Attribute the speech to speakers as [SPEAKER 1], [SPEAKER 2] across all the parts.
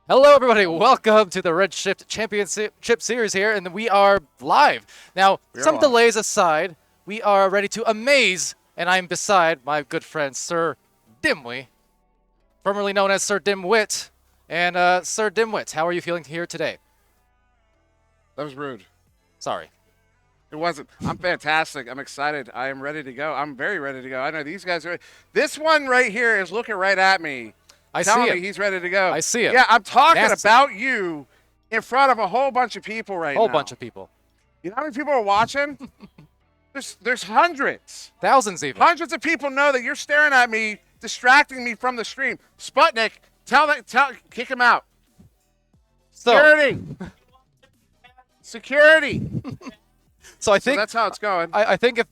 [SPEAKER 1] Hello, everybody. Welcome to the Redshift Championship Series here, and we are live. Now, some delays aside, we are ready to amaze, and I'm beside my good friend, Sir Dimwee, formerly known as Sir Dimwit. And, Sir Dimwit, how are you feeling here today?
[SPEAKER 2] That was rude.
[SPEAKER 1] Sorry.
[SPEAKER 2] It wasn't. I'm fantastic. I'm excited. I am ready to go. I'm very ready to go. I know these guys are. This one right here is looking right at me.
[SPEAKER 1] I see
[SPEAKER 2] Telling
[SPEAKER 1] him.
[SPEAKER 2] me he's ready to go.
[SPEAKER 1] I see him.
[SPEAKER 2] Yeah, I'm talking
[SPEAKER 1] Nasty.
[SPEAKER 2] about you in front of a whole bunch of people right now.
[SPEAKER 1] Whole bunch of people.
[SPEAKER 2] You know how many people are watching? There's hundreds.
[SPEAKER 1] Thousands even.
[SPEAKER 2] Hundreds of people know that you're staring at me, distracting me from the stream. Sputnik, kick him out. Security. Security.
[SPEAKER 1] So I think
[SPEAKER 2] that's how it's going.
[SPEAKER 1] I think if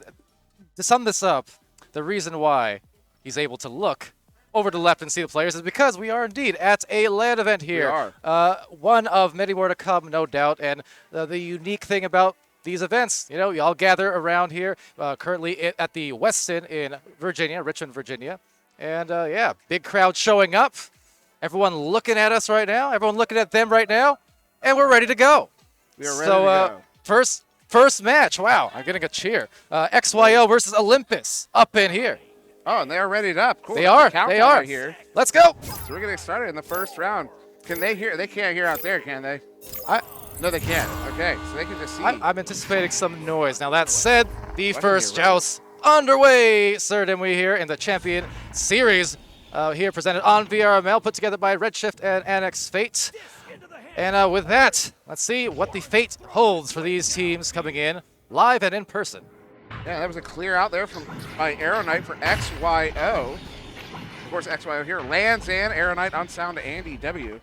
[SPEAKER 1] to sum this up, the reason why he's able to look over to the left and see the players is because we are indeed at a LAN event here.
[SPEAKER 2] We are.
[SPEAKER 1] One of many more to come, no doubt. And the unique thing about these events, you know, you all gather around here, currently at the Westin in Virginia, Richmond, Virginia. And yeah, big crowd showing up. Everyone looking at us right now. Everyone looking at them right now. And we're ready to go.
[SPEAKER 2] We are ready to
[SPEAKER 1] go. First match. Wow, I'm getting a cheer. XYO versus Olympus up in here.
[SPEAKER 2] Oh, and they are readied up. Cool.
[SPEAKER 1] They are.
[SPEAKER 2] They
[SPEAKER 1] are.
[SPEAKER 2] right here.
[SPEAKER 1] Let's go.
[SPEAKER 2] So we're getting started in the first round. Can they hear? They can't hear out there, can they? No, they can't. Okay, so they can just see.
[SPEAKER 1] I'm anticipating some noise. Now that said, the first joust underway. Sir Dimwee here in the Champion Series. Here presented on VRML, put together by Redshift and Annex Fate. And with that, let's see what the fate holds for these teams coming in live and in person.
[SPEAKER 2] Yeah, that was a clear out there by Arrow Knight for XYO. Of course, XYO here lands in. Arrow Knight on sound to Andy W.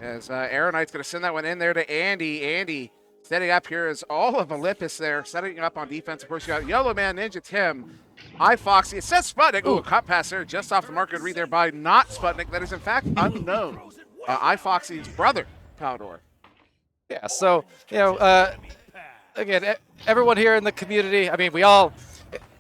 [SPEAKER 2] As Arrow Knight's going to send that one in there to Andy. Andy setting up here is all of Olympus there, setting up on defense. Of course, you got Yellow Man, Ninja Tim, iFoxy. It says Sputnik. Ooh, a cut pass there just off the mark. Good read there by not Sputnik. That is, in fact, unknown. iFoxy's brother, Palador.
[SPEAKER 1] Yeah, so, you know, again, everyone here in the community, I mean, we all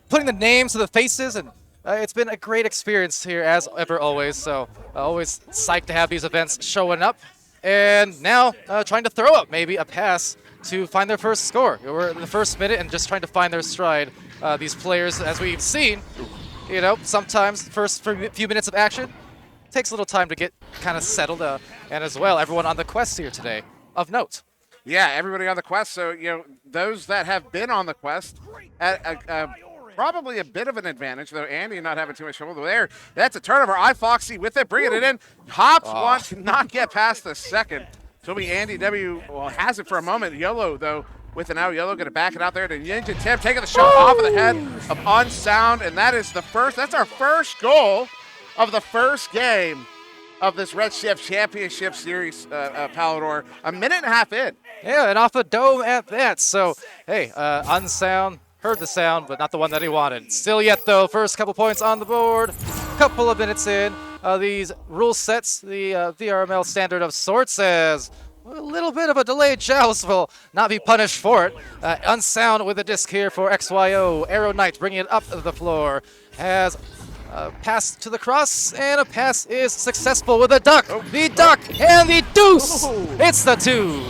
[SPEAKER 1] putting the names to the faces, and it's been a great experience here as ever, always. So always psyched to have these events showing up. And now trying to throw up maybe a pass to find their first score. We're in the first minute and just trying to find their stride. These players, as we've seen, you know, sometimes the first few minutes of action takes a little time to get kind of settled. And as well, everyone on the quest here today of note.
[SPEAKER 2] Yeah, everybody on the quest. So, you know, those that have been on the quest at probably a bit of an advantage, though Andy not having too much trouble there. That's a turnover. iFoxy with it, bringing it in. Hops one, cannot get past the second. So be Andy W. Well, has it for a moment. Yellow, though, with an out. Yellow going to back it out there to Ninja Tim, taking the shot off of the head of Unsound, and that is that's our first goal of the first game of this Redshift Championship Series, Palador. A minute and a half in.
[SPEAKER 1] Yeah, and off the dome at that. So, hey, Unsound heard the sound, but not the one that he wanted. Still yet, though, first couple points on the board. Couple of minutes in. These rule sets, the VRML standard of sorts, says a little bit of a delayed joust will not be punished for it. Unsound with a disc here for XYO. Arrow Knight bringing it up the floor. Has pass to the cross, and a pass is successful with a duck. The duck and the deuce. It's the two.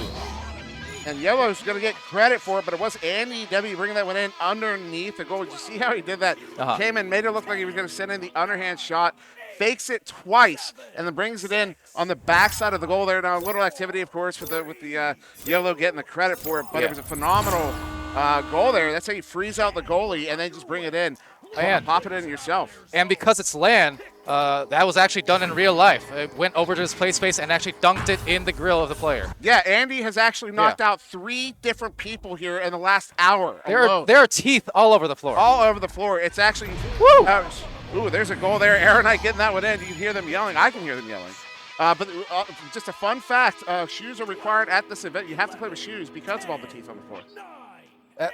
[SPEAKER 2] And Yellow's going to get credit for it, but it was Andy W. bringing that one in underneath the goal. Did you see how he did that? Came in, made it look like he was going to send in the underhand shot, fakes it twice, and then brings it in on the backside of the goal there. Now, a little activity, of course, with the Yellow getting the credit for it, but it was a phenomenal goal there. That's how you freeze out the goalie and then just bring it in. And pop it in yourself.
[SPEAKER 1] And because it's LAN, that was actually done in real life. It went over to his play space and actually dunked it in the grill of the player.
[SPEAKER 2] Yeah, Andy has actually knocked out 3 different people here in the last hour.
[SPEAKER 1] There are teeth all over the floor.
[SPEAKER 2] All over the floor. It's actually... Ooh, there's a goal there. Aaron Knight getting that one in. You can hear them yelling. I can hear them yelling. But just a fun fact, shoes are required at this event. You have to play with shoes because of all the teeth on the floor.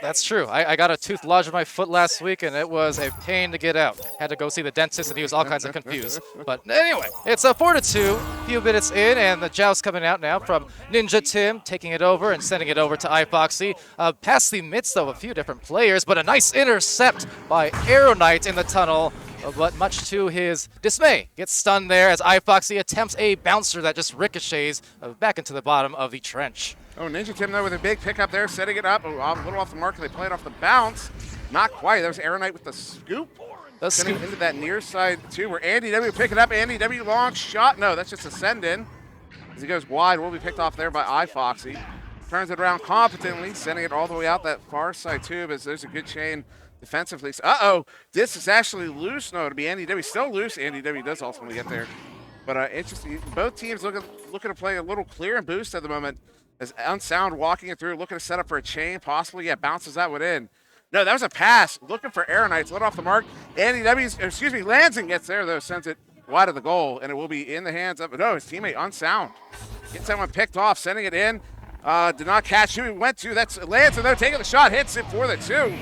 [SPEAKER 1] That's true. I got a tooth lodged in my foot last week, and it was a pain to get out. Had to go see the dentist, and he was all kinds of confused. But anyway, it's a 4-2, few minutes in, and the joust coming out now from Ninja Tim, taking it over and sending it over to iFoxy. Past the midst of a few different players, but a nice intercept by Arrow Knight in the tunnel. but much to his dismay, gets stunned there as iFoxy attempts a bouncer that just ricochets back into the bottom of the trench.
[SPEAKER 2] Oh, Ninja Tim, though, with a big pickup there, setting it up. Oh, a little off the mark. They play it off the bounce. Not quite. That was Aeronite with the scoop. Sending into that near side, too, where Andy W pick it up. Andy W, long shot. No, that's just a send in. As he goes wide, will be picked off there by iFoxy. Turns it around competently, sending it all the way out that far side tube as there's a good chain defensively. Uh-oh, this is actually loose. No, to be Andy W. Still loose. Andy W does ultimately get there. But interesting. Both teams looking to play a little clear and boost at the moment. As Unsound walking it through, looking to set up for a chain, possibly. Yeah, bounces that one in. No, that was a pass. Looking for Aeronites, lit off the mark. Lands and gets there, though, sends it wide of the goal, and it will be in the hands of, no, his teammate Unsound. Gets that one picked off, sending it in. Did not catch who he went to. That's Lanson, though, taking the shot, hits it for the 2.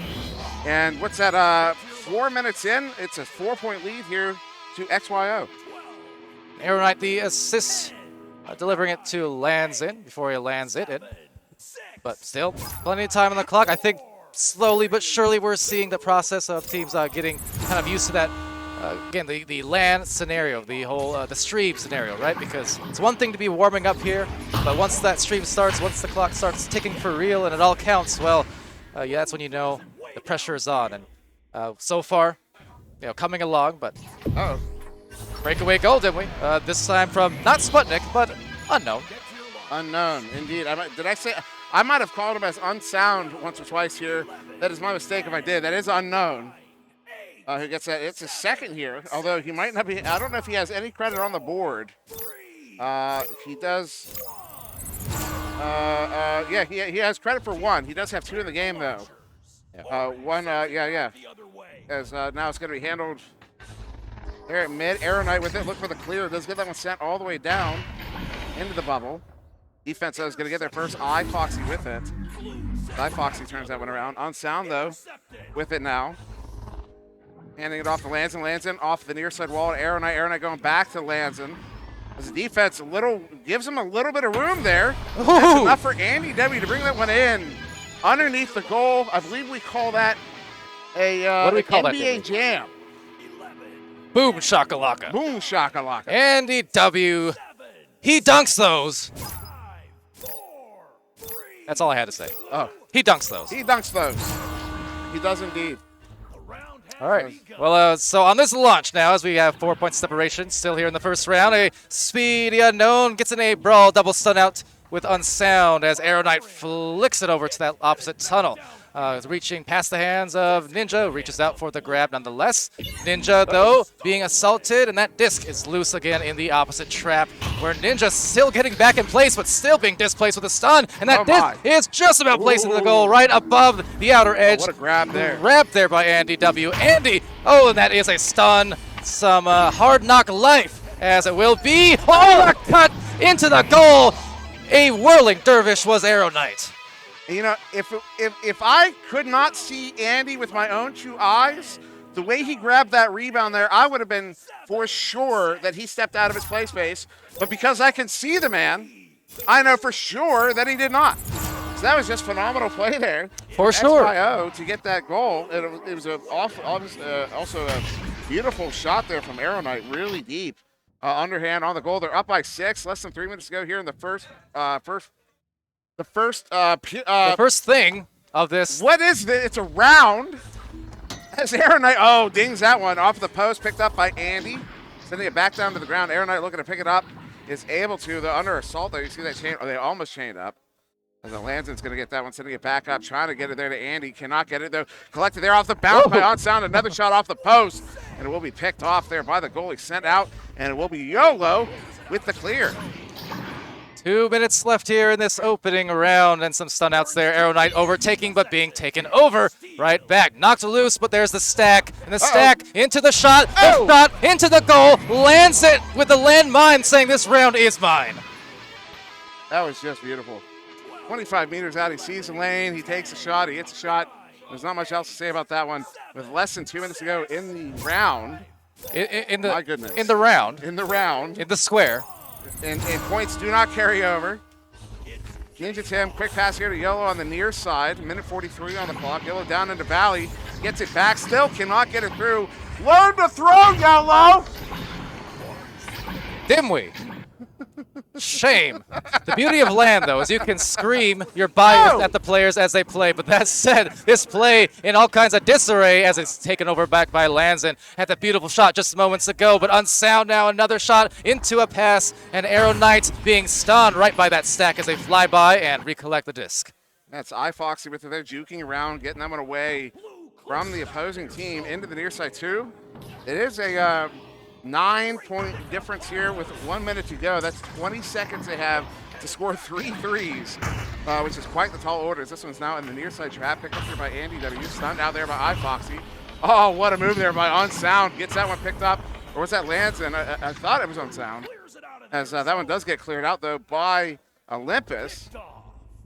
[SPEAKER 2] And what's that, 4 minutes in? It's a 4-point lead here to XYO.
[SPEAKER 1] Aeronite, the assist. Delivering it to Lanson before he lands it in. But still, plenty of time on the clock. I think slowly but surely we're seeing the process of teams getting kind of used to that. Again, the LAN scenario, the whole the stream scenario, right? Because it's one thing to be warming up here, but once that stream starts, once the clock starts ticking for real and it all counts, well, yeah, that's when you know the pressure is on. And so far, coming along, but breakaway goal, didn't we? This time from not Sputnik, but unknown.
[SPEAKER 2] Unknown, indeed. I might have called him as Unsound once or twice here. That is my mistake if I did. That is unknown. Who gets that? It's his second here, although he might not be. I don't know if he has any credit on the board. He does. Yeah, he has credit for 1. He does have 2 in the game, though. One, yeah. As now it's going to be handled there at mid. Aeronite with it. Look for the clear. Does get that one sent all the way down into the bubble. Defense is going to get there first. iFoxy with it. iFoxy turns that one around. Unsound, though, with it now. Handing it off to Lanson off the near side wall to Aeronite. Aeronite going back to Lanson. As the defense gives him a little bit of room there. That's enough for Andy W to bring that one in underneath the goal. I believe we call that a
[SPEAKER 1] what do we call
[SPEAKER 2] NBA
[SPEAKER 1] that,
[SPEAKER 2] jam.
[SPEAKER 1] Boom shakalaka.
[SPEAKER 2] Boom shakalaka.
[SPEAKER 1] Andy W. He dunks those. That's all I had to say.
[SPEAKER 2] Oh,
[SPEAKER 1] he dunks those.
[SPEAKER 2] He dunks those. He does indeed.
[SPEAKER 1] All right. Well, so on this launch now, as we have 4-point separation, still here in the first round, a speedy unknown gets in a brawl double stun out with Unsound as Aeronite flicks it over to that opposite tunnel. Reaching past the hands of Ninja, reaches out for the grab nonetheless. Ninja, though, being assaulted, and that disc is loose again in the opposite trap, where Ninja still getting back in place, but still being displaced with a stun, and that disc is just about placing the goal right above the outer edge.
[SPEAKER 2] What a grab there.
[SPEAKER 1] Grab there by Andy W. Andy, oh, and that is a stun. Some hard knock life, as it will be. Oh, a cut into the goal. A whirling dervish was Aeronite.
[SPEAKER 2] You know, if I could not see Andy with my own 2 eyes, the way he grabbed that rebound there, I would have been for sure that he stepped out of his play space. But because I can see the man, I know for sure that he did not. So that was just phenomenal play there.
[SPEAKER 1] For sure.
[SPEAKER 2] XYO to get that goal. It was also a beautiful shot there from Aeronite, really deep. Underhand on the goal. They're up by 6. Less than 3 minutes to go here in the first
[SPEAKER 1] the first thing of this.
[SPEAKER 2] What is this? It's a round. As Aeronite, dings that one off the post, picked up by Andy. Sending it back down to the ground. Aeronite looking to pick it up. Is able to. They're under assault there. You see that chain? Oh, they almost chained up. As Lanson's going to get that one, sending it back up, trying to get it there to Andy. Cannot get it, though. Collected there off the bounce by Unsound. Another shot off the post. And it will be picked off there by the goalie. Sent out. And it will be YOLO with the clear.
[SPEAKER 1] 2 minutes left here in this opening round, and some stun outs there. Aeronite overtaking, but being taken over. Right back. Knocked loose, but there's the stack. And the stack into the shot. The shot into the goal. Lands it with the landmine, saying this round is mine.
[SPEAKER 2] That was just beautiful. 25 meters out, he sees the lane. He takes a shot. He hits a shot. There's not much else to say about that one. With less than 2 minutes to go in the round. My goodness.
[SPEAKER 1] In the round.
[SPEAKER 2] In the round.
[SPEAKER 1] In the square.
[SPEAKER 2] And points do not carry over. Ninja Tim, quick pass here to Yellow on the near side. Minute 43 on the clock. Yellow down into Valley. Gets it back, still cannot get it through. Learn to throw, Yellow!
[SPEAKER 1] Dimwee. Shame. The beauty of land, though, is you can scream your bias at the players as they play. But that said, this play in all kinds of disarray as it's taken over back by Lanzin. Had the beautiful shot just moments ago, but unsound now. Another shot into a pass, and Arrow Knight being stunned right by that stack as they fly by and recollect the disc.
[SPEAKER 2] That's iFoxy with it there, juking around, getting that one away from the opposing team into the near side too. It is a 9-point difference here with 1 minute to go. That's 20 seconds they have to score 3 threes, which is quite the tall order. This one's now in the near side trap. Picked up here by Andy W. Stunned out there by iFoxy. Oh, what a move there by Unsound. Gets that one picked up. Or was that Lanzin? I thought it was Unsound. As that one does get cleared out, though, by Olympus.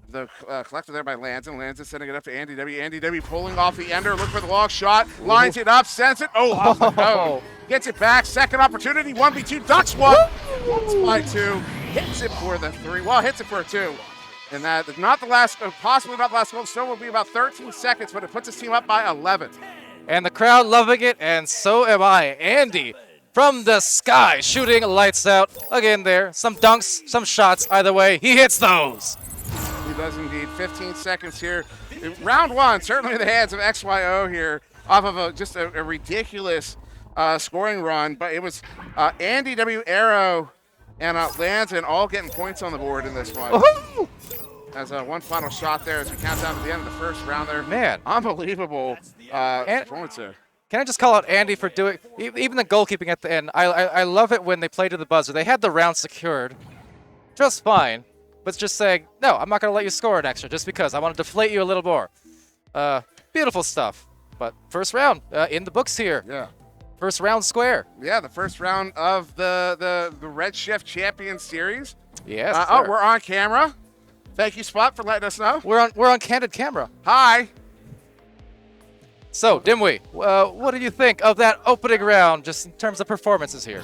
[SPEAKER 2] The collector there by Lanzin. Lanzin sending it up to Andy W. Andy W. pulling off the ender. Look for the long shot. Lines it up. Sends it. Oh, off the cone. Gets it back. Second opportunity. 1v2. Ducks one. By 2. Hits it for the 3. Well, hits it for a 2. And that is not the last, possibly not the last goal. Still will be about 13 seconds, but it puts his team up by 11.
[SPEAKER 1] And the crowd loving it, and so am I. Andy from the sky shooting lights out. Again there. Some dunks, some shots. Either way, he hits those.
[SPEAKER 2] He does indeed. 15 seconds here. Round 1, certainly in the hands of XYO here, off of just a ridiculous scoring run. But it was Andy W. Arrow and Lanzin all getting points on the board in this one.
[SPEAKER 1] Woohoo!
[SPEAKER 2] As one final shot there as we count down to the end of the first round there.
[SPEAKER 1] Man.
[SPEAKER 2] Unbelievable performance there.
[SPEAKER 1] Can I just call out Andy for doing, even the goalkeeping at the end. I love it when they play to the buzzer. They had the round secured just fine. But just saying, no, I'm not going to let you score an extra just because I want to deflate you a little more. Beautiful stuff. But first round in the books here.
[SPEAKER 2] Yeah.
[SPEAKER 1] First round square.
[SPEAKER 2] Yeah, the first round of the Redshift Champion Series.
[SPEAKER 1] Yes.
[SPEAKER 2] We're on camera. Thank you, Spot, for letting us know.
[SPEAKER 1] We're on candid camera.
[SPEAKER 2] Hi.
[SPEAKER 1] So, Dimwee, what do you think of that opening round just in terms of performances here?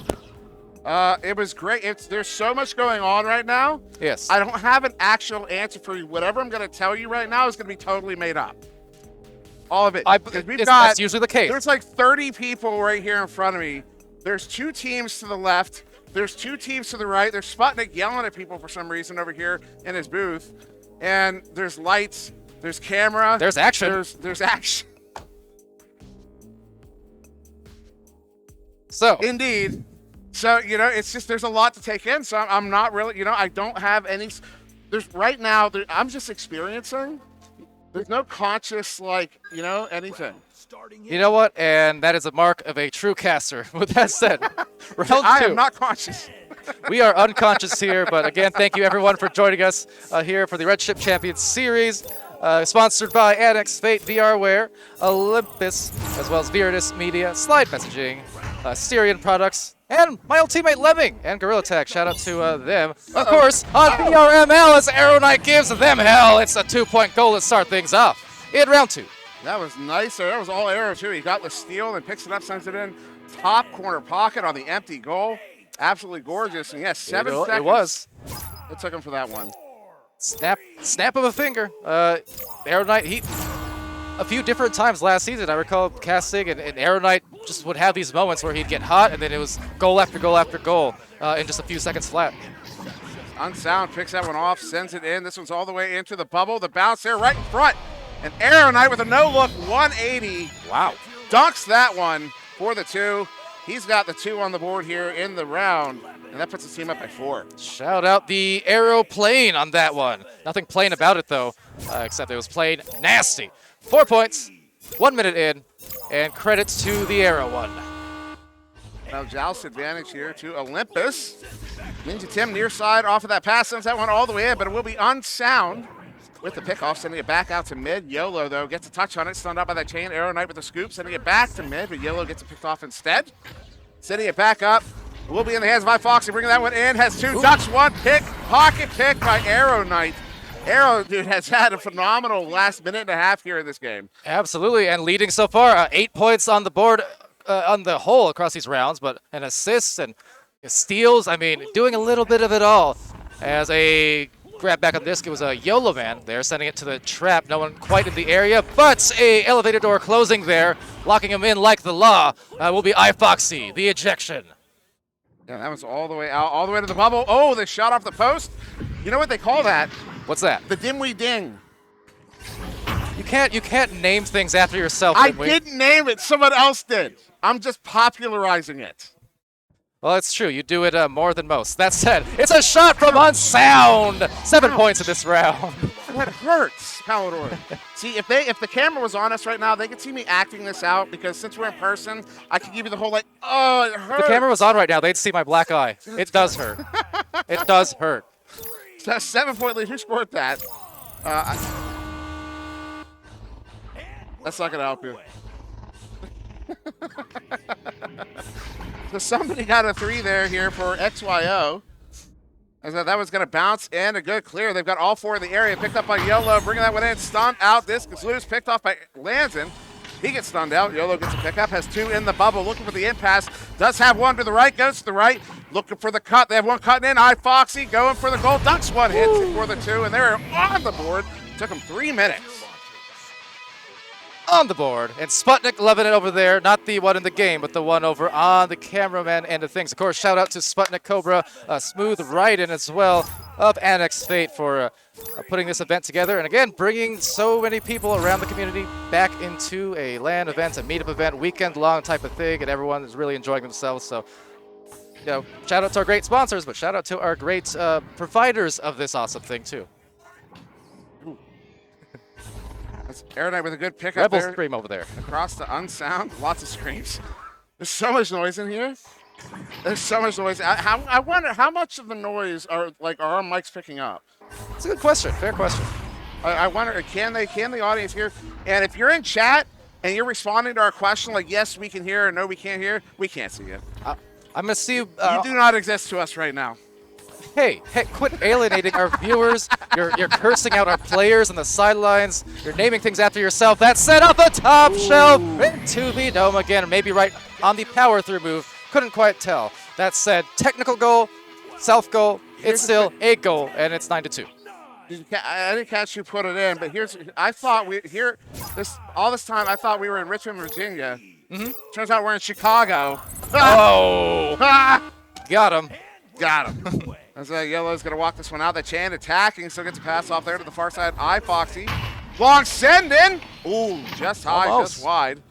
[SPEAKER 2] It was great. There's so much going on right now.
[SPEAKER 1] Yes.
[SPEAKER 2] I don't have an actual answer for you. Whatever I'm going to tell you right now is going to be totally made up. All of it.
[SPEAKER 1] That's usually the case.
[SPEAKER 2] There's like 30 people right here in front of me. There's 2 teams to the left. There's 2 teams to the right. There's Sputnik yelling at people for some reason over here in his booth. And there's lights. There's camera.
[SPEAKER 1] There's action.
[SPEAKER 2] There's action.
[SPEAKER 1] So.
[SPEAKER 2] Indeed. So, it's just there's a lot to take in. So I'm not really, I don't have any. Right now, I'm just experiencing. There's no conscious, anything.
[SPEAKER 1] You know what? And that is a mark of a true caster. With that said, round 2.
[SPEAKER 2] I am not conscious.
[SPEAKER 1] We are unconscious here. But again, thank you everyone for joining us here for the Redshift Champions Series. Sponsored by Annex, Fate, VRware, Olympus, as well as Viridis Media, Slide Messaging, Styrian Products, and my old teammate Lemming and Gorilla Tag. Shout out to them. Of course, on VRML as Arrow Knight gives them hell. It's a 2-point goal to start things off in round 2.
[SPEAKER 2] That was nice. That was all Arrow, too. He got the steal and picks it up, sends it in. Top corner pocket on the empty goal. Absolutely gorgeous. And yes, 7 seconds.
[SPEAKER 1] It was.
[SPEAKER 2] It took him for that one.
[SPEAKER 1] Snap of a finger. Arrow Knight, a few different times last season, I recall casting, and Arrow Knight just would have these moments where he'd get hot, and then it was goal after goal after goal in just a few seconds flat.
[SPEAKER 2] Unsound picks that one off, sends it in. This one's all the way into the bubble. The bounce there right in front. And Arrow Knight with a no-look 180.
[SPEAKER 1] Wow.
[SPEAKER 2] Dunks that one for the 2. He's got the 2 on the board here in the round. And that puts his team up by 4.
[SPEAKER 1] Shout out the aeroplane on that one. Nothing plain about it, though, except it was plain nasty. 4 points, 1 minute in, and credits to the Arrow one.
[SPEAKER 2] Now Joust advantage here to Olympus. Ninja Tim near side off of that pass, sends that one all the way in, but it will be Unsound with the pickoff, sending it back out to mid. YOLO, though, gets a touch on it, stunned out by that chain. Arrow Knight with the scoop, sending it back to mid, but YOLO gets it picked off instead. Sending it back up. It will be in the hands of iFoxy, bringing that one in. Has 2 ducks, 1 pick. Pocket pick by Arrow Knight. Arrow, dude, has had a phenomenal last minute and a half here in this game.
[SPEAKER 1] Absolutely, and leading so far. 8 points on the board on the whole across these rounds, but an assists and steals. I mean, doing a little bit of it all as a grab back on this. It was a YOLO man there, sending it to the trap. No one quite in the area, but a elevator door closing there, locking him in like the law. Will be iFoxy, the ejection.
[SPEAKER 2] Yeah, that was all the way out, all the way to the bubble. Oh, they shot off the post. You know what they call that?
[SPEAKER 1] What's that?
[SPEAKER 2] The dimwee ding.
[SPEAKER 1] You can't name things after yourself.
[SPEAKER 2] I didn't name it. Someone else did. I'm just popularizing it.
[SPEAKER 1] Well, it's true. You do it more than most. That said, it's a shot from Unsound. 7 points in this round.
[SPEAKER 2] That hurts, Palador. See, if the camera was on us right now, they could see me acting this out because since we're in person, I could give you the whole like, oh, it hurts.
[SPEAKER 1] If the camera was on right now, they'd see my black eye. It does hurt. It does hurt.
[SPEAKER 2] So 7-point lead. Who scored that? That's not gonna help you. So somebody got a 3 there here for XYO. As that was going to bounce and a good clear. They've got all 4 in the area. Picked up by YOLO, bringing that one in. Stunned out. Disc is loose. Picked off by Lanzin. He gets stunned out. YOLO gets a pickup. Has 2 in the bubble. Looking for the impasse. Does have 1 to the right. Goes to the right. Looking for the cut. They have 1 cutting in. iFoxy going for the goal. Ducks 1 hit for the 2. And they're on the board. Took them 3 minutes.
[SPEAKER 1] On the board, and Sputnik loving it over there. Not the one in the game, but the one over on the cameraman end of things. Of course, shout out to Sputnik Cobra, smooth ride-in as well of Annex Fate for putting this event together. And again, bringing so many people around the community back into a LAN event, a meetup event, weekend-long type of thing, and everyone is really enjoying themselves. So, you know, shout out to our great sponsors, but shout out to our great providers of this awesome thing too.
[SPEAKER 2] Aeronite with a good pickup
[SPEAKER 1] Rebel
[SPEAKER 2] there.
[SPEAKER 1] scream over there.
[SPEAKER 2] Across the Unsound. Lots of screams. There's so much noise in here. There's so much noise. I wonder how much of the noise are our mics picking up?
[SPEAKER 1] It's a good question. Fair question.
[SPEAKER 2] I wonder, can the audience hear? And if you're in chat and you're responding to our question like, yes, we can hear, or no, we can't hear, we can't see you.
[SPEAKER 1] I'm going to see you.
[SPEAKER 2] You do not exist to us right now.
[SPEAKER 1] Hey, quit alienating our viewers. You're cursing out our players on the sidelines. You're naming things after yourself. That's set up the top shelf into the dome again, maybe right on the power through move. Couldn't quite tell. That said, technical goal, self goal. It's still a goal, and it's 9-2.
[SPEAKER 2] I didn't catch you put it in, but I thought all this time I thought we were in Richmond, Virginia. Mm-hmm. Turns out we're in Chicago.
[SPEAKER 1] Oh, got him.
[SPEAKER 2] Got him. As YOLO's going to walk this one out. The Chan attacking, still gets a pass off there to the far side. iFoxy. Long send in. Ooh, just high,
[SPEAKER 1] almost.
[SPEAKER 2] just wide.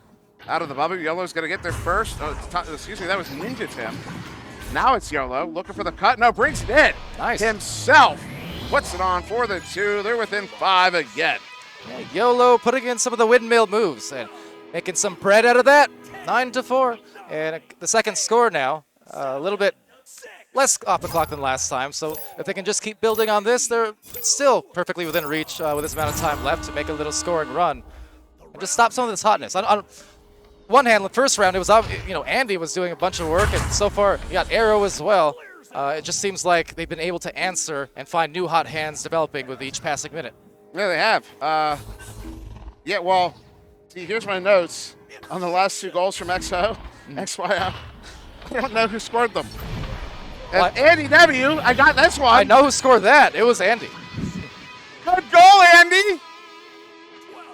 [SPEAKER 2] Out of the bubble. YOLO's going to get there first. Oh, excuse me, that was Ninja Tim. Now it's YOLO looking for the cut. No, brings it in.
[SPEAKER 1] Nice.
[SPEAKER 2] Himself. Puts it on for the 2. They're within 5 again.
[SPEAKER 1] Yeah, YOLO putting in some of the windmill moves and making some bread out of that. 9-4. And the second score now. A little bit less off the clock than last time, so if they can just keep building on this, they're still perfectly within reach with this amount of time left to make a little scoring run and just stop some of this hotness. On one hand, the first round, it was Andy was doing a bunch of work, and so far you got Arrow as well. It just seems like they've been able to answer and find new hot hands developing with each passing minute.
[SPEAKER 2] Yeah, they have. Yeah, well, see, here's my notes on the last 2 goals from XYO. I don't know who scored them. And Andy W, I got this one.
[SPEAKER 1] I know who scored that. It was Andy.
[SPEAKER 2] Good goal, Andy.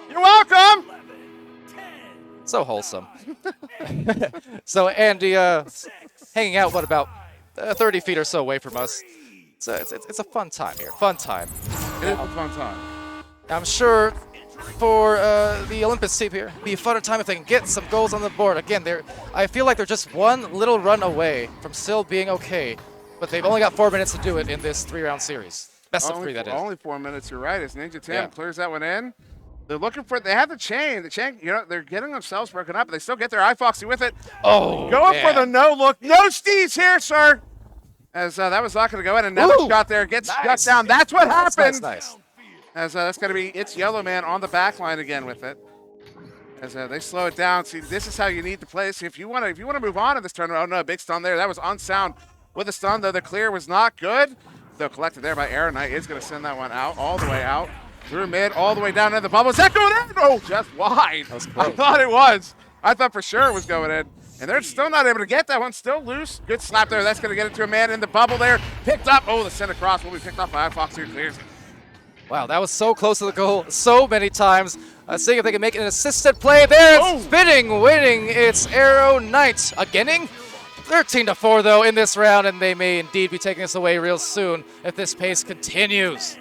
[SPEAKER 2] You're welcome.
[SPEAKER 1] So wholesome. So Andy hanging out, about 30 feet or so away from us. So it's a fun time here. Fun time.
[SPEAKER 2] It is a fun time.
[SPEAKER 1] I'm sure for the Olympus team here, it'd be a funner time if they can get some goals on the board. Again, I feel like they're just one little run away from still being okay, but they've only got 4 minutes to do it in this 3-round series. Best of 3, that is.
[SPEAKER 2] Only 4 minutes, you're right. As Ninja Tim clears that one in. They're looking for, they have the chain. The chain, they're getting themselves broken up, but they still get their iFoxy with it.
[SPEAKER 1] Oh,
[SPEAKER 2] going for the no look. No Steve's here, sir. As that was not going to go in. Another shot there gets shut down. That's what happened.
[SPEAKER 1] Nice.
[SPEAKER 2] As that's going to be, it's YOLO Man on the back line again with it. As they slow it down. See, this is how you need to play. See, if you want to move on in this tournament, oh no, big stun there. That was Unsound with a stun, though the clear was not good. Though collected there by Aeronite is going to send that one out, all the way out. Through mid, all the way down in the bubble. Is that going in? Oh, just wide.
[SPEAKER 1] That was close.
[SPEAKER 2] I thought it was. I thought for sure it was going in. And they're still not able to get that one. Still loose. Good slap there. That's going to get it to a man in the bubble there. Picked up. Oh, the center cross will be picked up by iFoxy, who clears it.
[SPEAKER 1] Wow, that was so close to the goal so many times. Seeing if they can make an assisted play there. It's spinning, winning. It's Arrow Knight. Again? 13-4 though in this round, and they may indeed be taking us away real soon if this pace continues.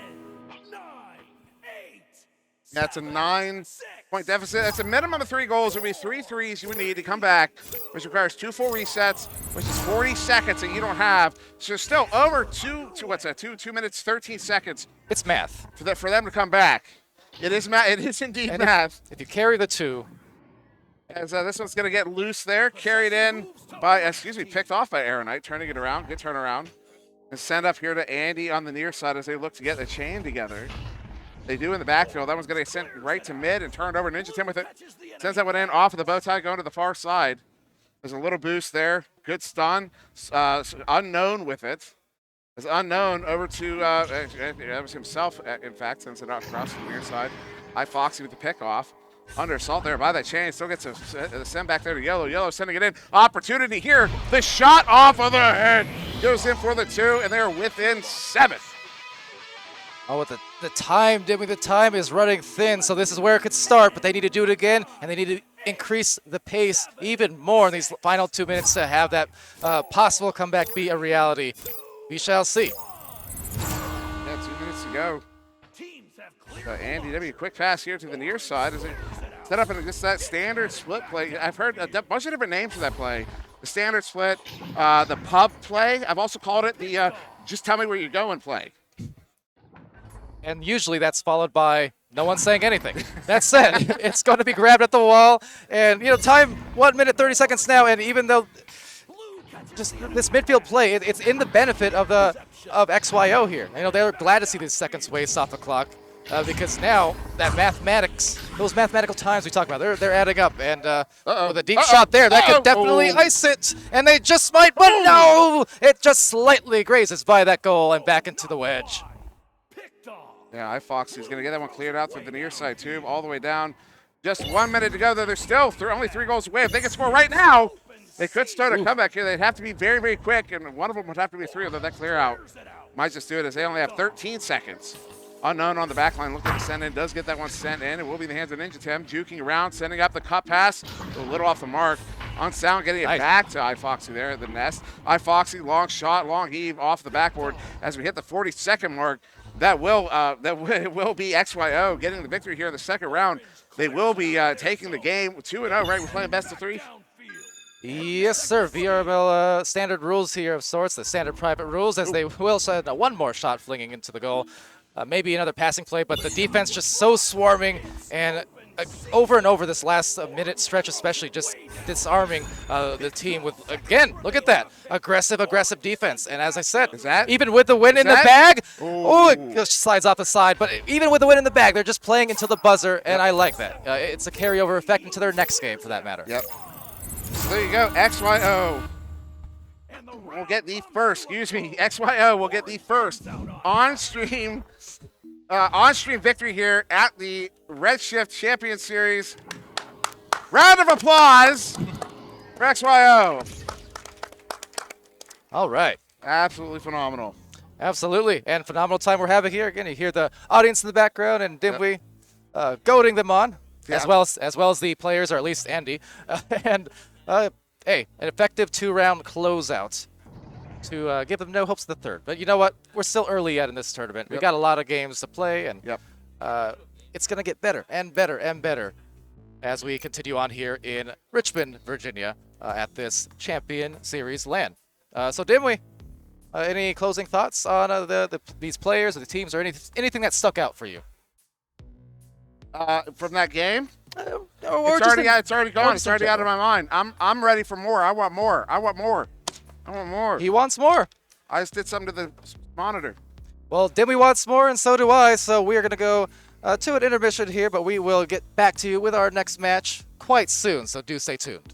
[SPEAKER 2] That's a 9-point deficit. That's a minimum of 3 goals. It would be 3 threes you would need to come back, which requires 2 full resets, which is 40 seconds that you don't have. So still over 2 minutes, 13 seconds.
[SPEAKER 1] It's math.
[SPEAKER 2] For them to come back. It is math. It is indeed
[SPEAKER 1] And
[SPEAKER 2] math.
[SPEAKER 1] if you carry the 2.
[SPEAKER 2] As this one's going to get loose there, carried in by, picked off by Arrow Knight, turning it around, good turnaround. And send up here to Andy on the near side as they look to get the chain together. They do in the backfield. That one's going to get sent right to mid and turned over. Ninja Tim with it. Sends that one in off of the bow tie, going to the far side. There's a little boost there. Good stun. Unknown with it. It's Unknown over to, that was himself, in fact, sends it out across from the near side. Foxy with the pick off. Under assault there by that chain. Still gets a send back there to Yellow. Yellow sending it in. Opportunity here. The shot off of the head. Goes in for the 2, and they're within 7.
[SPEAKER 1] Oh, with the time, Dimmy, the time is running thin, so this is where it could start, but they need to do it again, and they need to increase the pace even more in these final 2 minutes to have that possible comeback be a reality. We shall see.
[SPEAKER 2] Yeah, 2 minutes to go. Andy W, quick pass here to the near side as they set up in just that standard split play. I've heard a bunch of different names for that play. The standard split, the pub play. I've also called it the just tell me where you're going play.
[SPEAKER 1] And usually that's followed by no one saying anything. That said, it's going to be grabbed at the wall. And, time 1 minute, 30 seconds now. And even though just this midfield play, it's in the benefit of XYO here. They're glad to see these seconds waste off the clock because now that those mathematical times we talked about, they're adding up. And with a deep shot there, that could definitely ice it. And they just might, but no! It just slightly grazes by that goal and back into the wedge.
[SPEAKER 2] Yeah, Foxy's going to get that one cleared out through the near side tube all the way down. Just 1 minute to go, though. They're still only 3 goals away. If they can score right now, they could start a comeback here. They'd have to be very, very quick, and one of them would have to be 3 of them that clear out. Might just do it as they only have 13 seconds. Unknown on the back line, looking to send in, does get that one sent in. It will be in the hands of Ninja Tim, juking around, sending up the cut pass, a little off the mark. On sound, getting it back to Foxy there at the nest. Foxy, long shot, long heave off the backboard as we hit the 40-second mark. That will be XYO getting the victory here in the second round. They will be taking the game 2-0, right? We're playing best of 3.
[SPEAKER 1] Yes, sir. VRML standard rules here of sorts, the standard private rules, as they will send one more shot flinging into the goal. Maybe another passing play, but the defense just so swarming and over and over this last minute stretch especially, just disarming the team with, again, look at that, aggressive defense. And as I said, even with the win in the bag, it just slides off the side, but even with the win in the bag, they're just playing until the buzzer, and I like that. It's a carryover effect into their next game, for that matter.
[SPEAKER 2] Yep. So there you go, XYO will get the first, XYO will get the first on-stream victory here at the Redshift Champion Series. Round of applause for XYO.
[SPEAKER 1] All right.
[SPEAKER 2] Absolutely phenomenal.
[SPEAKER 1] Absolutely, and phenomenal time we're having here. Again, you hear the audience in the background and Dimwee goading them on, as well as the players, or at least Andy. And hey, an effective 2-round closeout to give them no hopes of the third. But you know what? We're still early yet in this tournament. We've got a lot of games to play, and it's going to get better and better and better as we continue on here in Richmond, Virginia, at this Champion Series LAN. So, Dimwee, any closing thoughts on these players or the teams, or anything that stuck out for you?
[SPEAKER 2] From that game? It's already gone. It's already out of my mind. I'm ready for more. I want more.
[SPEAKER 1] He wants more.
[SPEAKER 2] I just did something to the monitor.
[SPEAKER 1] Well, Dimwee wants more, and so do I. So we are going to go to an intermission here, but we will get back to you with our next match quite soon. So do stay tuned.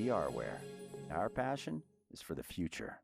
[SPEAKER 3] VRware. Our passion is for the future.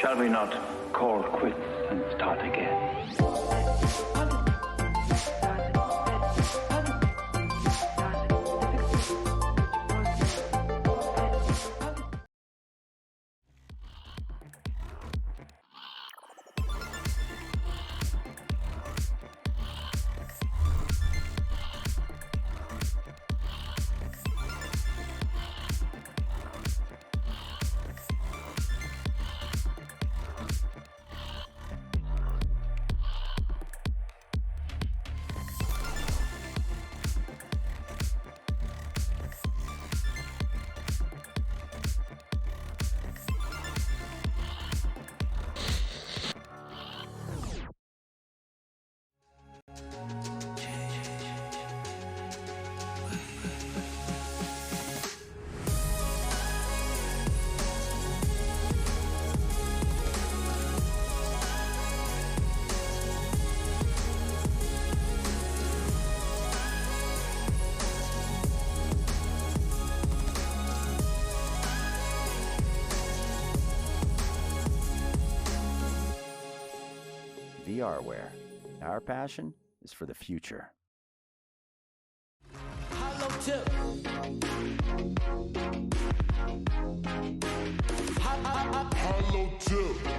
[SPEAKER 4] Shall we not call quits and start again?
[SPEAKER 3] VRware. Our passion is for the future.
[SPEAKER 5] Hollow tip. Hollow tip.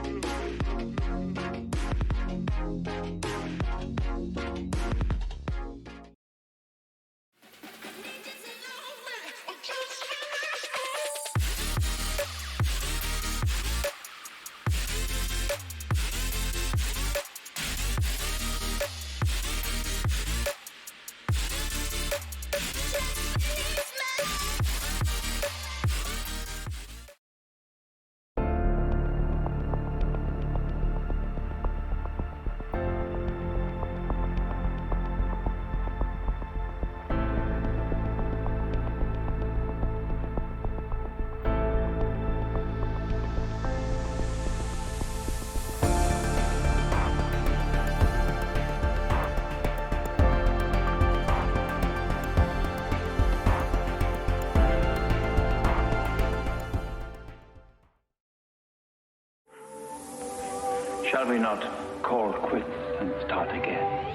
[SPEAKER 4] Shall we not call quits and start again?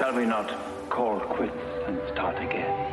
[SPEAKER 4] Shall we not call quits and start again?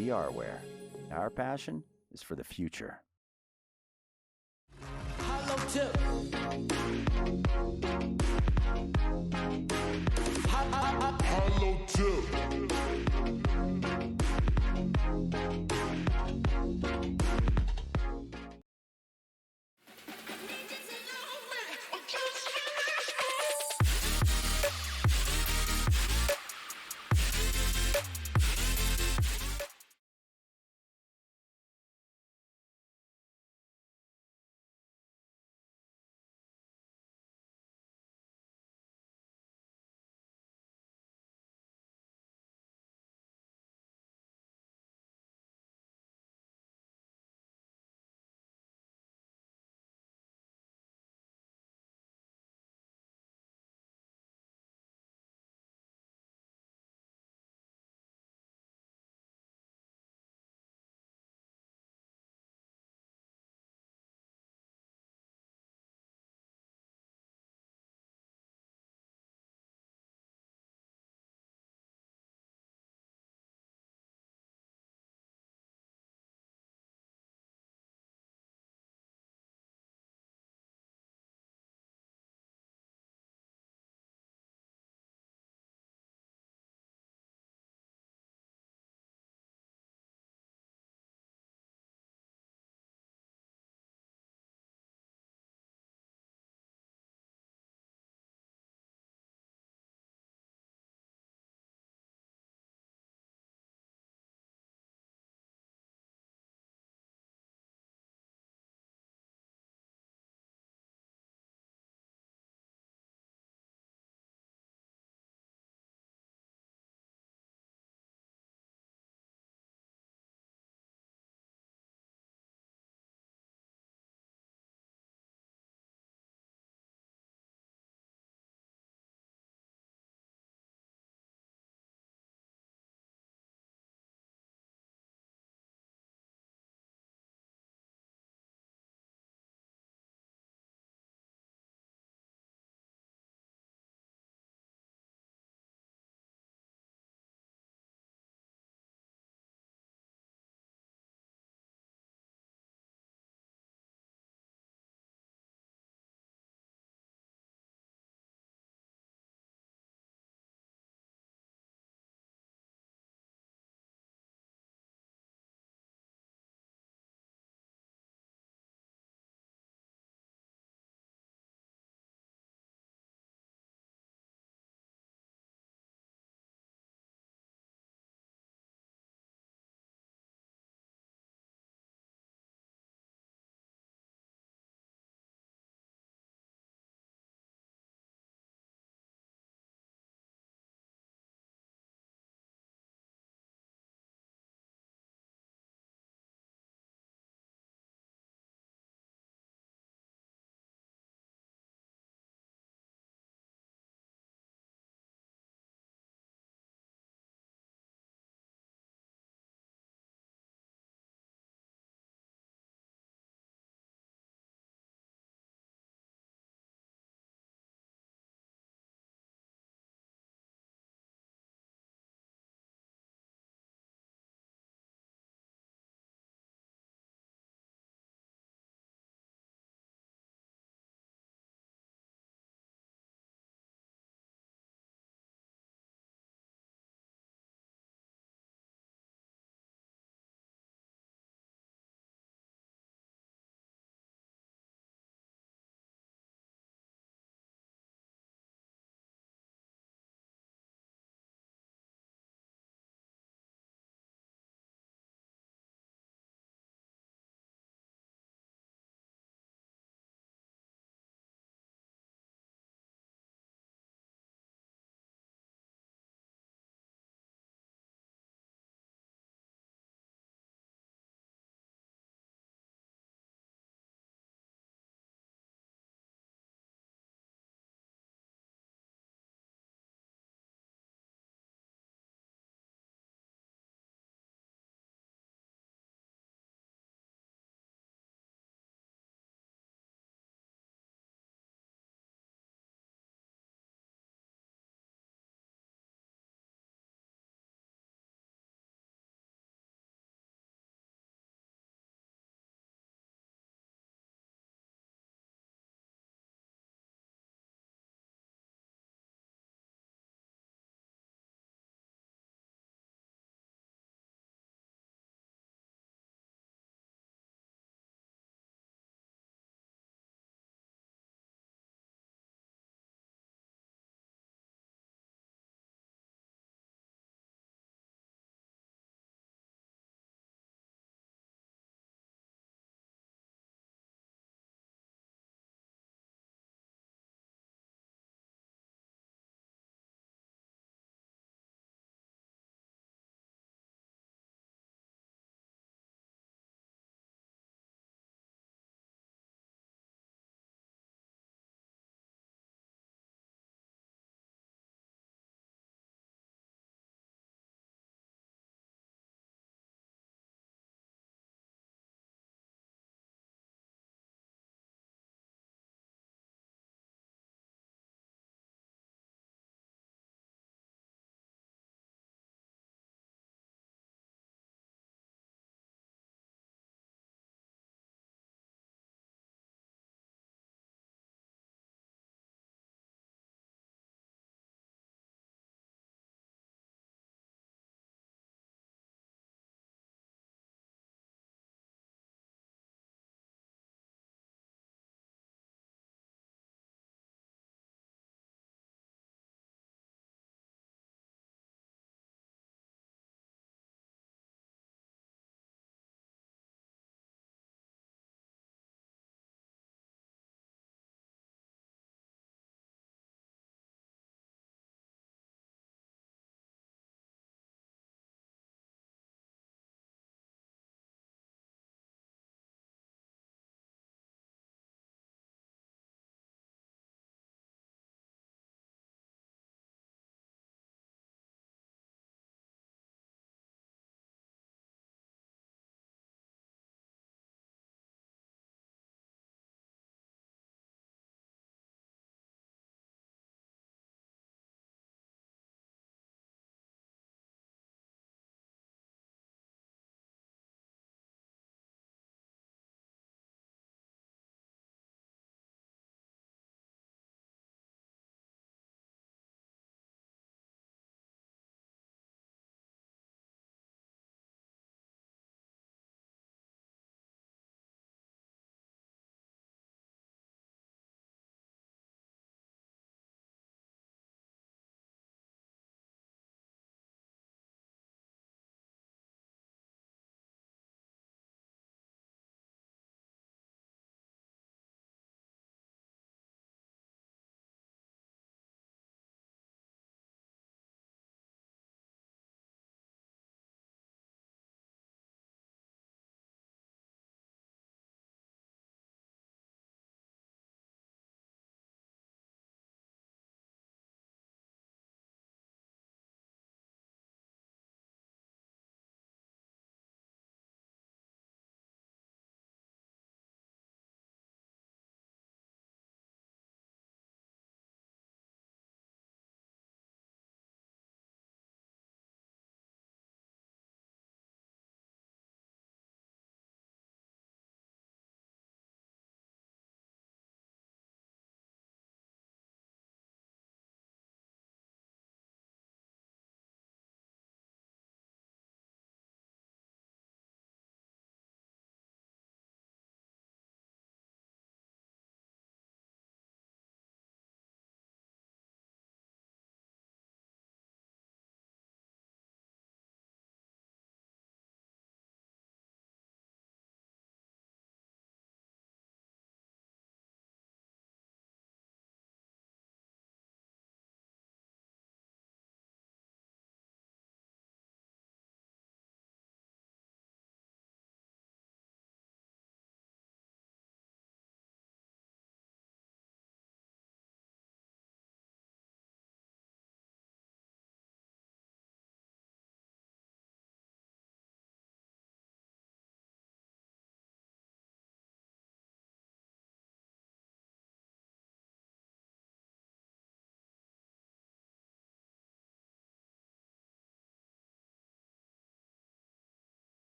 [SPEAKER 3] VRware. Our passion is for the future.
[SPEAKER 5] Hollow tip. Hollow tip.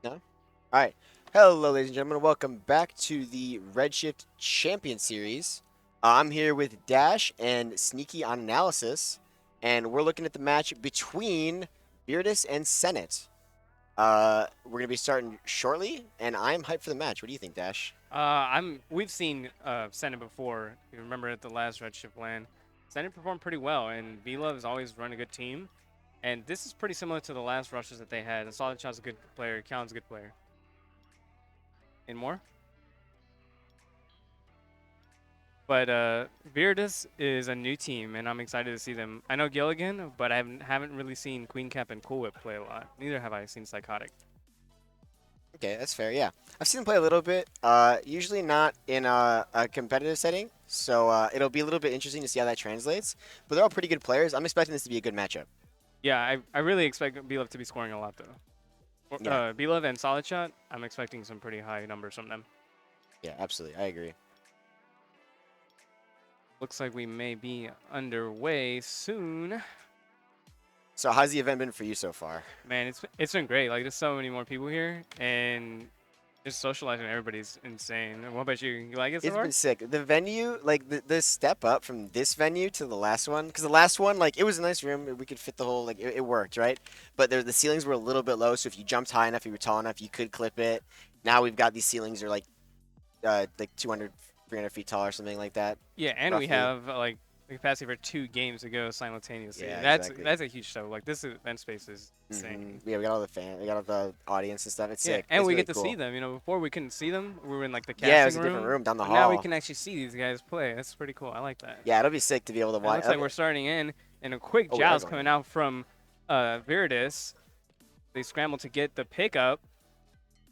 [SPEAKER 6] No? All right. Hello, ladies and gentlemen. Welcome back to the Redshift Champion Series. I'm here with Dash and Sneaky on Analysis, and we're looking at the match between Beardus and Senate. We're going to be starting shortly, and I'm hyped for the match. What do you think, Dash?
[SPEAKER 7] We've seen Senate before. You remember at the last Redshift LAN, Senate performed pretty well, and B-Love has always run a good team. And this is pretty similar to the last rushes that they had. And Solid Shot's a good player, Callan's a good player. And more? But Viridis is a new team, and I'm excited to see them. I know Gilligan, but I haven't really seen Queen Cap and Cool Whip play a lot. Neither have I seen Psychotic.
[SPEAKER 6] Okay, that's fair, yeah. I've seen them play a little bit, usually not in a competitive setting, so it'll be a little bit interesting to see how that translates. But they're all pretty good players. I'm expecting this to be a good matchup.
[SPEAKER 7] Yeah, I really expect B-Love to be scoring a lot, though.
[SPEAKER 6] Yeah.
[SPEAKER 7] B-Love and Solid Shot, I'm expecting some pretty high numbers from them.
[SPEAKER 6] Yeah, absolutely. I agree.
[SPEAKER 7] Looks like we may be underway soon.
[SPEAKER 6] So how's the event been for you so far?
[SPEAKER 7] Man, it's been great. Like, there's so many more people here, and just socializing with everybody's insane. What about you? You like it so
[SPEAKER 6] It's
[SPEAKER 7] far?
[SPEAKER 6] been sick. The venue, like the step up from this venue to the last one, because the last one, like it was a nice room. We could fit the whole, like it worked, right? But the ceilings were a little bit low, so if you jumped high enough, you were tall enough, you could clip it. Now we've got these ceilings are like 200, 300 feet tall or something like that.
[SPEAKER 7] Yeah, and we
[SPEAKER 6] roughly.
[SPEAKER 7] have like the capacity for 2 games to go simultaneously.
[SPEAKER 6] Yeah,
[SPEAKER 7] that's
[SPEAKER 6] exactly.
[SPEAKER 7] that's a huge show. Like, this event space is insane.
[SPEAKER 6] Yeah, we got all the we got all the audience and stuff. It's
[SPEAKER 7] Yeah,
[SPEAKER 6] sick.
[SPEAKER 7] and
[SPEAKER 6] It's
[SPEAKER 7] we
[SPEAKER 6] really
[SPEAKER 7] get to
[SPEAKER 6] cool.
[SPEAKER 7] see them. You know, before we couldn't see them. We were in like the casting
[SPEAKER 6] Yeah, it was a
[SPEAKER 7] room.
[SPEAKER 6] different room down the
[SPEAKER 7] but Now we
[SPEAKER 6] hall.
[SPEAKER 7] can actually see these guys play. That's pretty cool. I like that.
[SPEAKER 6] Yeah, it'll be sick to be able to
[SPEAKER 7] It
[SPEAKER 6] watch.
[SPEAKER 7] looks like we're starting in, and a quick
[SPEAKER 6] Oh, we are
[SPEAKER 7] joust
[SPEAKER 6] going
[SPEAKER 7] coming
[SPEAKER 6] in.
[SPEAKER 7] out from Viridis. They scramble to get the pickup,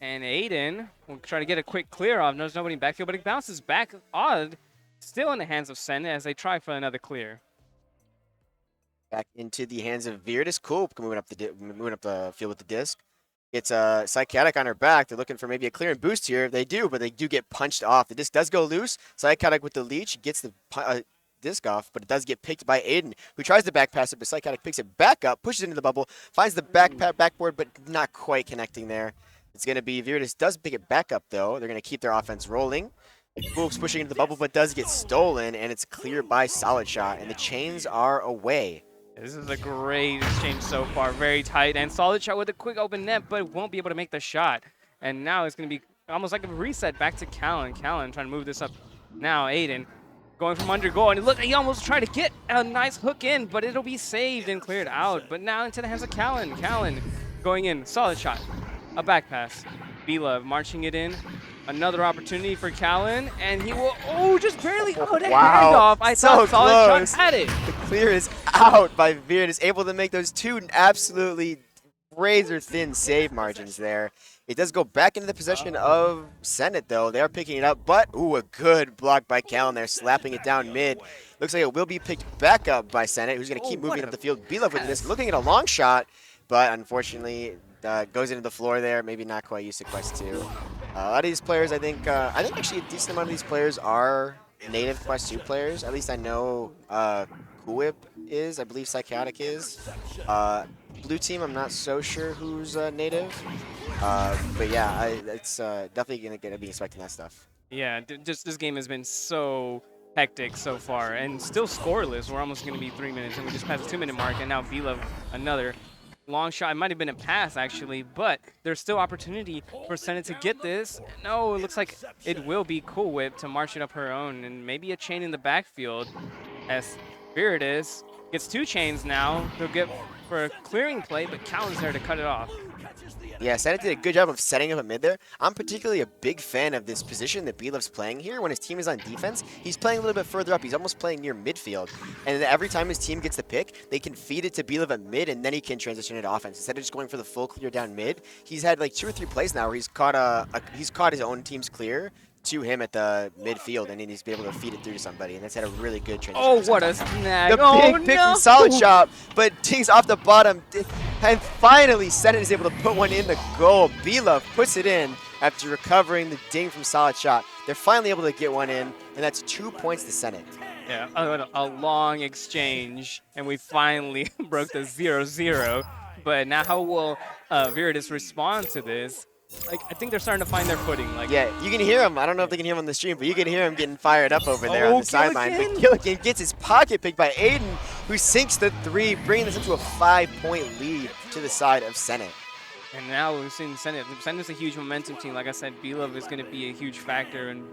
[SPEAKER 7] and Aiden will try to get a quick clear off. There's nobody in backfield, but it bounces back odd, still in the hands of Sen as they try for another clear.
[SPEAKER 6] Back into the hands of Viridis. Cool, moving up the field with the disc. It's Psychotic on her back. They're looking for maybe a clear and boost here. They do, but they do get punched off. The disc does go loose. Psychotic with the leech gets the disc off, but it does get picked by Aiden, who tries to back pass it, but Psychotic picks it back up, pushes it into the bubble, finds the backboard, but not quite connecting there. It's going to be Viridis does pick it back up, though. They're going to keep their offense rolling. Wolf's pushing into the bubble, but does get stolen, and it's cleared by Solid Shot, and the chains are away.
[SPEAKER 7] This is a great exchange so far. Very tight, and Solid Shot with a quick open net, but won't be able to make the shot. And now it's going to be almost like a reset back to Callan. Callan trying to move this up. Now Aiden going from under goal, and look, he almost tried to get a nice hook in, but it'll be saved and cleared out. But now into the hands of Callan. Callan going in, Solid Shot, a back pass. B-Love marching it in. Another opportunity for Callan, and he will, just barely put a handoff. I
[SPEAKER 6] So
[SPEAKER 7] thought Solid
[SPEAKER 6] close.
[SPEAKER 7] Shot had it.
[SPEAKER 6] The clear is out by Viridis, able to make those two absolutely razor-thin save margins there. It does go back into the possession of Senate, though. They are picking it up, but, a good block by Callan there, slapping it down mid. Looks like it will be picked back up by Senate, who's going to keep moving up the field. B-Love with this, looking at a long shot, but unfortunately goes into the floor there. Maybe not quite used to Quest 2. A lot of these players, I think actually a decent amount of these players are native Quest 2 players. At least I know Cool Whip is. I believe Psychotic is. Blue team, I'm not so sure who's native. But yeah, it's definitely gonna be expecting that stuff.
[SPEAKER 7] Yeah, just this game has been so hectic so far, and still scoreless. We're almost going to be 3 minutes, and we just passed the 2-minute mark, and now B-Love another long shot. It might have been a pass, actually, but there's still opportunity for Senate to get this. No, it looks like it will be Cool Whip to march it up her own, and maybe a chain in the backfield as Viridis gets 2 chains now. They'll get for a clearing play, but Callan's there to cut it off.
[SPEAKER 6] Yeah, Senate did a good job of setting up a mid there. I'm particularly a big fan of this position that B-Love's playing here. When his team is on defense, he's playing a little bit further up. He's almost playing near midfield. And every time his team gets the pick, they can feed it to B-Love at mid, and then he can transition into offense. Instead of just going for the full clear down mid, he's had like 2 or 3 plays now where he's caught his own team's clear to him at the midfield, and then he's been able to feed it through to somebody, and that's had a really good transition.
[SPEAKER 7] Oh, what a snag.
[SPEAKER 6] The
[SPEAKER 7] Oh,
[SPEAKER 6] big pick
[SPEAKER 7] no.
[SPEAKER 6] from Solid Shot, but Ting's off the bottom. And finally, Senate is able to put one in the goal. B-Love puts it in after recovering the ding from Solid Shot. They're finally able to get one in, and that's 2 points to Senate.
[SPEAKER 7] Yeah, a long exchange, and we finally broke the 0-0. But now how will Viridis respond to this? like I think they're starting to find their footing. Like,
[SPEAKER 6] Yeah, you can hear him. I don't know if they can hear him on the stream, but you can hear him getting fired up over there on
[SPEAKER 7] Oh,
[SPEAKER 6] the sideline. But
[SPEAKER 7] Gilligan!
[SPEAKER 6] Gilligan gets his pocket picked by Aiden, who sinks the 3, bringing this into a 5-point lead to the side of Senate.
[SPEAKER 7] And now we've seen Senate. Senna's a huge momentum team. Like I said, B-Love is going to be a huge factor. And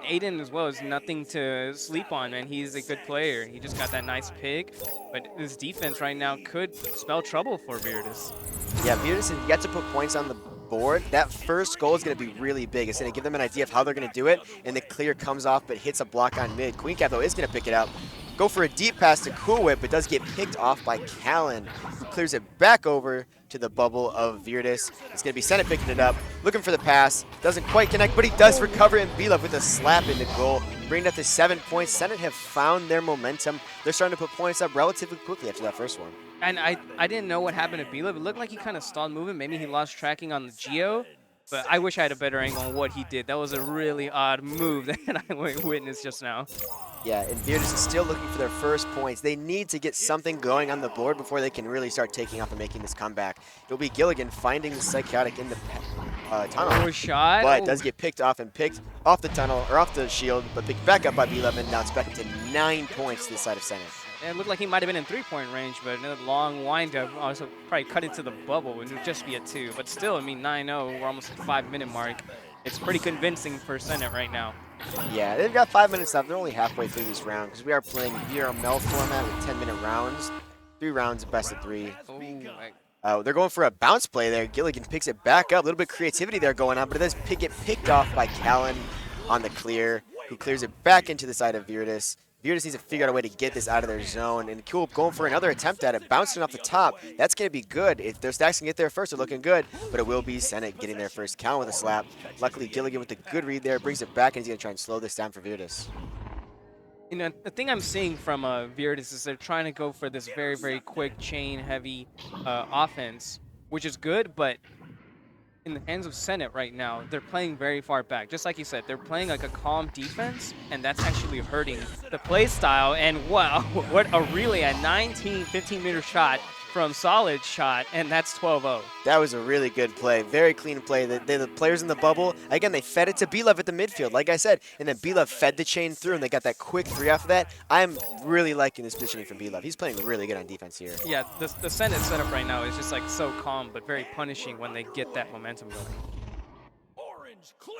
[SPEAKER 7] Aiden as well is nothing to sleep on, man. He's a good player. He just got that nice pick. But his defense right now could spell trouble for Virtus.
[SPEAKER 6] Yeah, Virtus has yet to put points on the board. That first goal is going to be really big. It's going to give them an idea of how they're going to do it. And the clear comes off but hits a block on mid. Queen Cap, though, is going to pick it up. Go for a deep pass to Cool Whip, but does get picked off by Callan, who clears it back over to the bubble of Virtus. It's going to be Senate picking it up, looking for the pass. Doesn't quite connect, but he does recover, and B-Love with a slap in the goal, bringing it up to 7 points. Senate have found their momentum. They're starting to put points up relatively quickly after that first one.
[SPEAKER 7] And I didn't know what happened to B-Love. It looked like he kind of stalled moving. Maybe he lost tracking on the Geo. But I wish I had a better angle on what he did. That was a really odd move that I witnessed just now.
[SPEAKER 6] Yeah, and Virtus is still looking for their first points. They need to get something going on the board before they can really start taking off and making this comeback. It'll be Gilligan finding the Psychotic in the tunnel.
[SPEAKER 7] Oh, shot.
[SPEAKER 6] But
[SPEAKER 7] Oh.
[SPEAKER 6] does get picked off and picked off the tunnel, or off the shield, but picked back up by B11. Now it's back up to 9 points to the side of Senate.
[SPEAKER 7] And it looked like he might have been in 3-point range, but another long windup also probably cut into the bubble. It would just be a 2. But still, I mean, 9-0, we're almost at the 5-minute mark. It's pretty convincing for Senate right now.
[SPEAKER 6] Yeah, they've got 5 minutes left. They're only halfway through this round because we are playing VRML format with 10-minute rounds. 3 rounds, best of 3. They're going for a bounce play there. Gilligan picks it back up. A little bit of creativity there going on, but it does get picked off by Callan on the clear, who clears it back into the side of Virtus. Virtus needs to figure out a way to get this out of their zone. And Cool going for another attempt at it, bouncing off the top. That's going to be good. If their stacks can get there first, they're looking good. But it will be Senate getting there first. Callan with a slap. Luckily, Gilligan with the good read there brings it back, and he's going to try and slow this down for Virtus.
[SPEAKER 7] You know, the thing I'm seeing from Virtus is they're trying to go for this very, very quick, chain-heavy offense, which is good, but in the hands of Senate right now, they're playing very far back. Just like you said, they're playing like a calm defense, and that's actually hurting the play style. And wow, what a really a 15-meter shot from Solid shot, and that's 12-0.
[SPEAKER 6] That was a really good play. Very clean play. The players in the bubble, again, they fed it to B-Love at the midfield, like I said, and then B-Love fed the chain through, and they got that quick 3 off of that. I'm really liking this positioning from B-Love. He's playing really good on defense here.
[SPEAKER 7] Yeah, the Senate setup right now is just like so calm, but very punishing when they get that momentum going.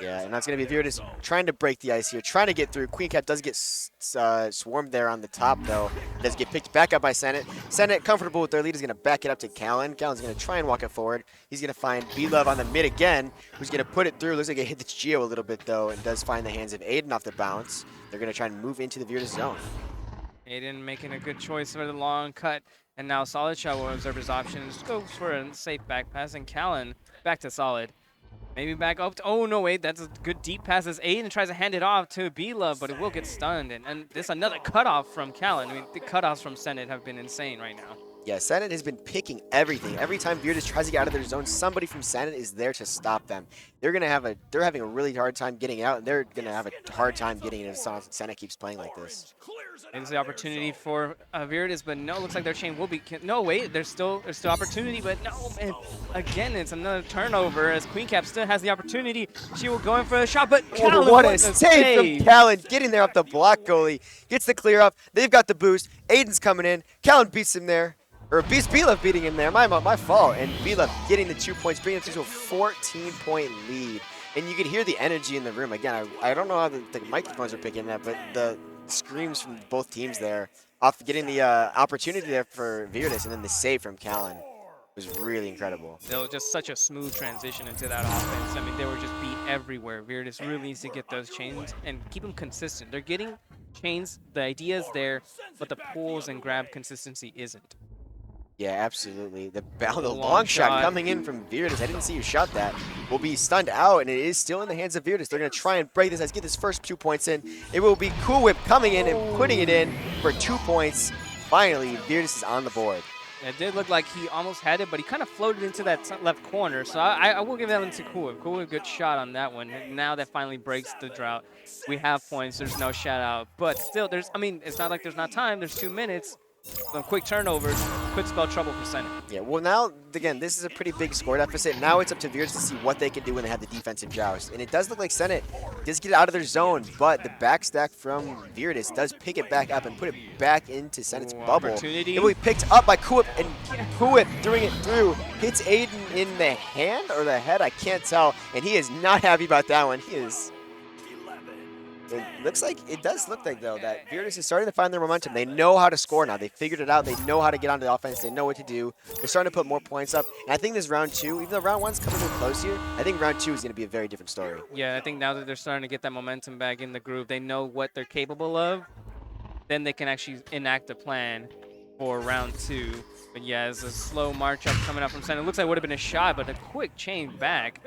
[SPEAKER 6] Yeah, and that's going to be Virtus trying to break the ice here, trying to get through. Queen Cap does get swarmed there on the top, though. Does get picked back up by Senate. Senate, comfortable with their lead, is going to back it up to Callan. Callan's going to try and walk it forward. He's going to find B-Love on the mid again, who's going to put it through. Looks like it hit the Geo a little bit, though, and does find the hands of Aiden off the bounce. They're going to try and move into the Virtus zone.
[SPEAKER 7] Aiden making a good choice for the long cut, and now Solid Shot will observe his options. Goes for a safe back pass, and Callan back to Solid. Maybe back up. Oh, no, wait. That's a good deep pass as Aiden tries to hand it off to B-Love, but it will get stunned. And this another cutoff from Callan. I mean, the cutoffs from Senate have been insane right now.
[SPEAKER 6] Yeah, Senate has been picking everything. Every time Virtus tries to get out of their zone, somebody from Senate is there to stop them. They're having a really hard time getting out, and they're gonna have a hard time getting it if Senate keeps playing like this.
[SPEAKER 7] It's the opportunity for Virtus, but no, looks like their chain will be. No, wait, there's still opportunity, but no, man. Again, it's another turnover as Queen Cap still has the opportunity. She will go in for a shot, but Callan,
[SPEAKER 6] what a save from Callan, getting there off the block goalie. Gets the clear up. They've got the boost. Aiden's coming in. Callan beats him there. Or beats B-Love beating him there. My fault. And B-Love getting the 2 points, bringing it to a 14-point lead. And you can hear the energy in the room. Again, I don't know how the microphones are picking that, but the screams from both teams there, off getting the opportunity there for Virtus, and then the save from Callan was really incredible.
[SPEAKER 7] It was just such a smooth transition into that offense. I mean, they were just beat everywhere. Virtus really needs to get those chains and keep them consistent. They're getting chains, the idea is there, but the pulls and grab consistency isn't.
[SPEAKER 6] Yeah, absolutely. The long shot coming in from Virtus. I didn't see you shot that. Will be stunned out, and it is still in the hands of Virtus. They're going to try and break this. Let's get this first 2 points in. It will be Cool Whip coming in and putting it in for 2 points. Finally, Virtus is on the board.
[SPEAKER 7] It did look like he almost had it, but he kind of floated into that left corner. So I will give that one to Cool Whip. Cool Whip, good shot on that one. Now that finally breaks the drought. We have points. There's no shout out. But still, it's not like there's not time. There's 2 minutes. some quick turnovers could spell trouble for Senate.
[SPEAKER 6] Yeah, well now, again, this is a pretty big score deficit. Now it's up to Virtus to see what they can do when they have the defensive joust. And it does look like Senate does get out of their zone, but the backstack from Virtus does pick it back up and put it back into Senate's bubble.
[SPEAKER 7] Opportunity.
[SPEAKER 6] It will be picked up by Kuip, and Kuip, throwing it through, hits Aiden in the hand or the head, I can't tell. And he is not happy about that one. He is... It does look like, though, that Virtus is starting to find their momentum. They know how to score now. They figured it out. They know how to get onto the offense. They know what to do. They're starting to put more points up. And I think this round 2, even though round 1's coming in close here, I think round 2 is going to be a very different story.
[SPEAKER 7] Yeah, I think now that they're starting to get that momentum back in the groove, they know what they're capable of, then they can actually enact a plan for round 2. But yeah, it's a slow march up coming up from center. It looks like it would have been a shot, but a quick chain back.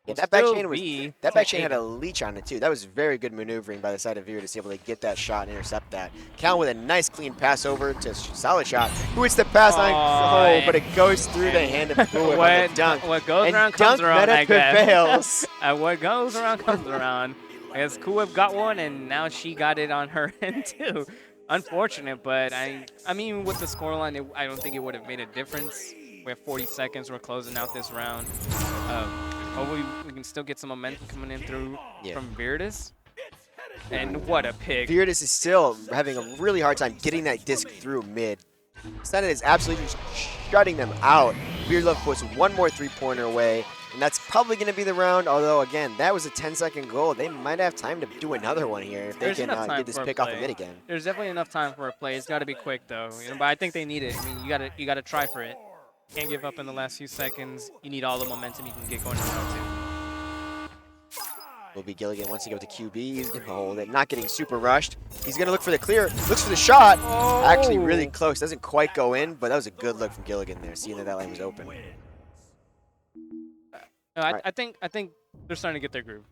[SPEAKER 6] Yeah, that back chain had a leech on it too. That was very good maneuvering by the side of Virtus to be able to get that shot and intercept that. Cal with a nice clean pass over to Solid Shot, who hits the pass line, but it goes through the hand of Kuip on the dunk.
[SPEAKER 7] What goes
[SPEAKER 6] and
[SPEAKER 7] around comes
[SPEAKER 6] dunk
[SPEAKER 7] around,
[SPEAKER 6] meta
[SPEAKER 7] I guess.
[SPEAKER 6] prevails.
[SPEAKER 7] What goes around comes around. I guess Kuip got one, and now she got it on her end too. Unfortunate, but I mean, with the scoreline, I don't think it would have made a difference. We have 40 seconds. We're closing out this round. Hopefully, we can still get some momentum coming in through from Virtus. And what a pick.
[SPEAKER 6] Virtus is still having a really hard time getting that disc through mid. Senate is absolutely just shutting them out. Beardlove puts one more three-pointer away, and that's probably going to be the round. Although, again, that was a 10-second goal. They might have time to do another one here if they can get this pick off the mid again.
[SPEAKER 7] There's definitely enough time for a play. It's got to be quick, though. But I think they need it. I mean, you got to try for it. Can't give up in the last few seconds. You need all the momentum you can get going to round 2.
[SPEAKER 6] Will be Gilligan once he goes to QB. He's going to hold it. Not getting super rushed. He's going to look for the clear. Looks for the shot.
[SPEAKER 7] Oh.
[SPEAKER 6] Actually really close. Doesn't quite go in, but that was a good look from Gilligan there, seeing that lane was open.
[SPEAKER 7] No, I think they're starting to get their groove.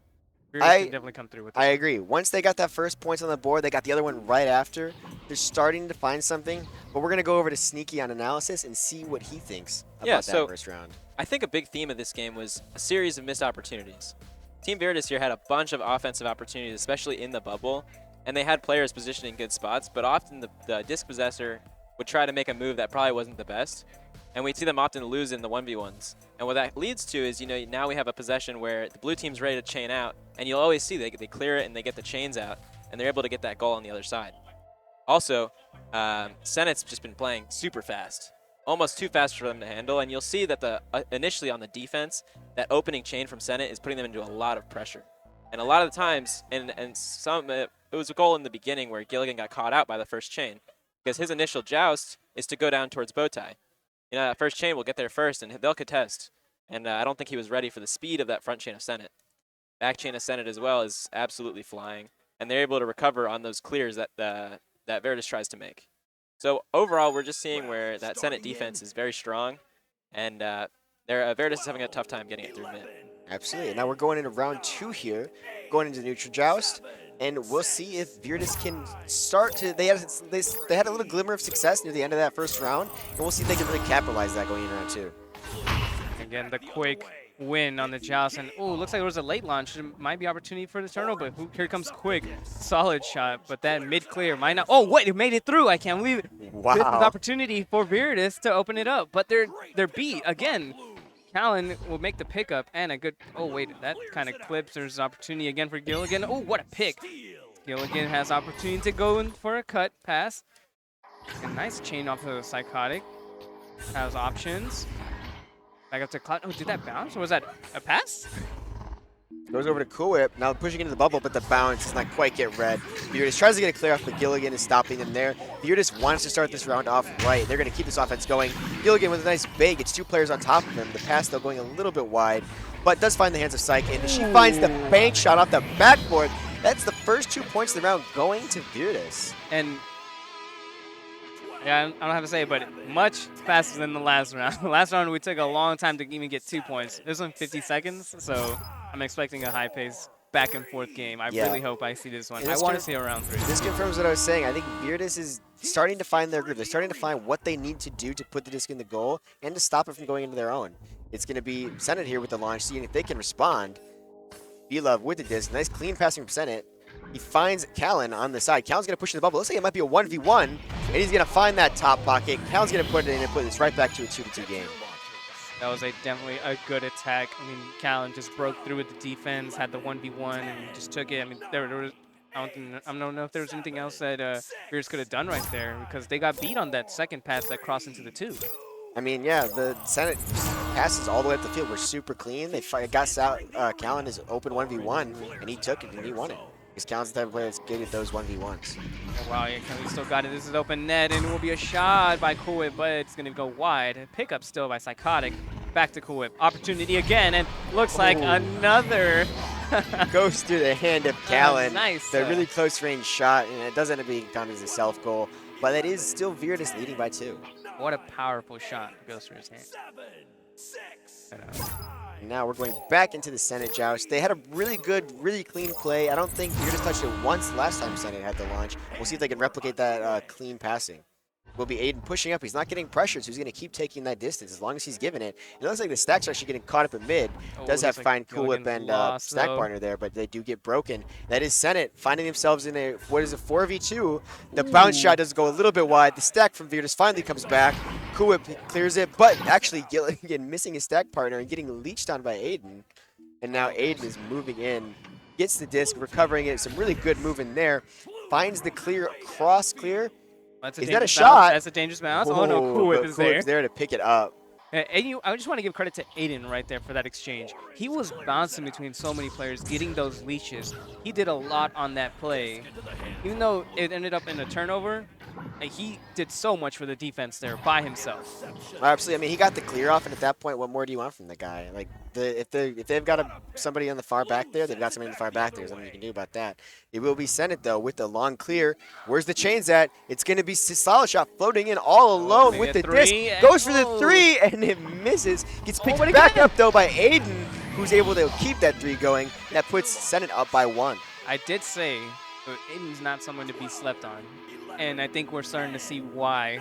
[SPEAKER 7] Virtus can definitely come through with it.
[SPEAKER 6] I agree. Once they got that first points on the board, they got the other one right after. They're starting to find something, but we're going to go over to Sneaky on analysis and see what he thinks about that first round.
[SPEAKER 8] I think a big theme of this game was a series of missed opportunities. Team Virtus here had a bunch of offensive opportunities, especially in the bubble, and they had players positioned in good spots, but often the disc possessor would try to make a move that probably wasn't the best, and we'd see them often lose in the 1v1s. And what that leads to is, now we have a possession where the blue team's ready to chain out, and you'll always see they clear it and they get the chains out, and they're able to get that goal on the other side. Also, Senate's just been playing super fast, almost too fast for them to handle, and you'll see that initially on the defense, that opening chain from Senate is putting them into a lot of pressure. And a lot of the times, and it was a goal in the beginning where Gilligan got caught out by the first chain, because his initial joust is to go down towards Bowtie. That first chain will get there first, and they'll contest. And I don't think he was ready for the speed of that front chain of Senate. Back chain of Senate as well is absolutely flying, and they're able to recover on those clears that that Virtus tries to make. So overall, we're just seeing where that Senate defense is very strong, and Virtus is having a tough time getting it through mid.
[SPEAKER 6] Absolutely. Now we're going into round 2 here, going into neutral joust, and we'll see if Virtus can start to. They had a little glimmer of success near the end of that first round, and we'll see if they can really capitalize that going into round 2.
[SPEAKER 7] Again, the quick win on the joust, and looks like there was a late launch. There might be opportunity for the turnover, but here comes Quick. Solid shot, but that mid-clear might not. Oh, wait, it made it through. I can't believe it.
[SPEAKER 6] Wow.
[SPEAKER 7] This is an opportunity for Virtus to open it up, but they're beat. Again, Callan will make the pickup, and a good, wait, that kind of clips. There's opportunity again for Gilligan. Oh, what a pick. Gilligan has opportunity to go in for a cut pass. A nice chain off of the Psychotic. Has options. Back up to Cloud. Oh, did that bounce? Or was that a pass?
[SPEAKER 6] Goes over to Kuip, now pushing into the bubble, but the bounce does not quite get read. Virtus tries to get a clear off, but Gilligan is stopping them there. Virtus wants to start this round off right. They're going to keep this offense going. Gilligan with a nice bait, gets 2 players on top of him. The pass, though, going a little bit wide, but does find the hands of Psych, and she finds the bank shot off the backboard. That's the first 2 points of the round going to Virtus.
[SPEAKER 7] And yeah, I don't have to say it, but much faster than the last round. The last round, we took a long time to even get 2 points. This one, 50 seconds, so I'm expecting a high-paced back-and-forth game. I really hope I see this one. I want to see a round 3.
[SPEAKER 6] This confirms what I was saying. I think Virtus is starting to find their groove. They're starting to find what they need to do to put the disc in the goal and to stop it from going into their own. It's going to be Senate here with the launch, seeing if they can respond. B-Love with the disc. Nice clean passing from Senate. He finds Callan on the side. Callan's going to push in the bubble. Looks like it might be a 1v1, and he's going to find that top pocket. Callan's going to put it in and put this right back to a 2-2 game.
[SPEAKER 7] That was definitely a good attack. I mean, Callan just broke through with the defense, had the 1v1, and just took it. I mean, there was, I don't know if there was anything else that Beers could have done right there, because they got beat on that second pass that crossed into the 2.
[SPEAKER 6] I mean, yeah, the Senate passes all the way up the field were super clean. They got Callan his open 1v1, and he took it and he won it. Because Callan's the type of player that's good at those 1v1s.
[SPEAKER 7] Oh, wow, yeah, Kelly still got it. This is open net, and it will be a shot by Cool Whip, but it's going to go wide. Pickup still by Psychotic. Back to Cool Whip. Opportunity again, and looks like another.
[SPEAKER 6] Goes through the hand of Callan.
[SPEAKER 7] Nice.
[SPEAKER 6] The really close range shot, and it does end up being counted as a self goal. But it is still Virtus leading by 2.
[SPEAKER 7] What a powerful shot goes through his hand.
[SPEAKER 6] Now we're going back into the Senate joust. They had a really good, really clean play. I don't think Virtus touched it once last time Senate had the launch. We'll see if they can replicate that clean passing. Will be Aiden pushing up. He's not getting pressured, so he's going to keep taking that distance as long as he's given it. It looks like the stacks are actually getting caught up in mid. Does have fine Cool Whip and stack partner there, but they do get broken. That is Senate finding themselves in a, 4v2. The bounce shot does go a little bit wide. The stack from Virtus finally comes back. Cool Whip clears it, but actually Gilligan missing his stack partner and getting leached on by Aiden. And now Aiden is moving in, gets the disc, recovering it. Some really good movement there. Finds the clear, cross clear. Is that a shot?
[SPEAKER 7] That's a dangerous bounce. Oh, no, Cool Whip is there.
[SPEAKER 6] Cool Whip's there to pick it up.
[SPEAKER 7] And I just want to give credit to Aiden right there for that exchange. He was bouncing between so many players, getting those leashes. He did a lot on that play. Even though it ended up in a turnover, he did so much for the defense there by himself.
[SPEAKER 6] Absolutely. I mean, he got the clear off, and at that point, what more do you want from the guy? Like, if they've got somebody on the far back there, they've got somebody on the far back there. There's nothing you can do about that. It will be Senate, though, with the long clear. Where's the chains at? It's going to be solid shot floating in all alone with the disc. Goes for the 3, and it misses. Gets picked back up, though, by Aiden, who's able to keep that 3 going. That puts Senate up by 1.
[SPEAKER 7] I did say Aiden's not someone to be slept on. And I think we're starting to see why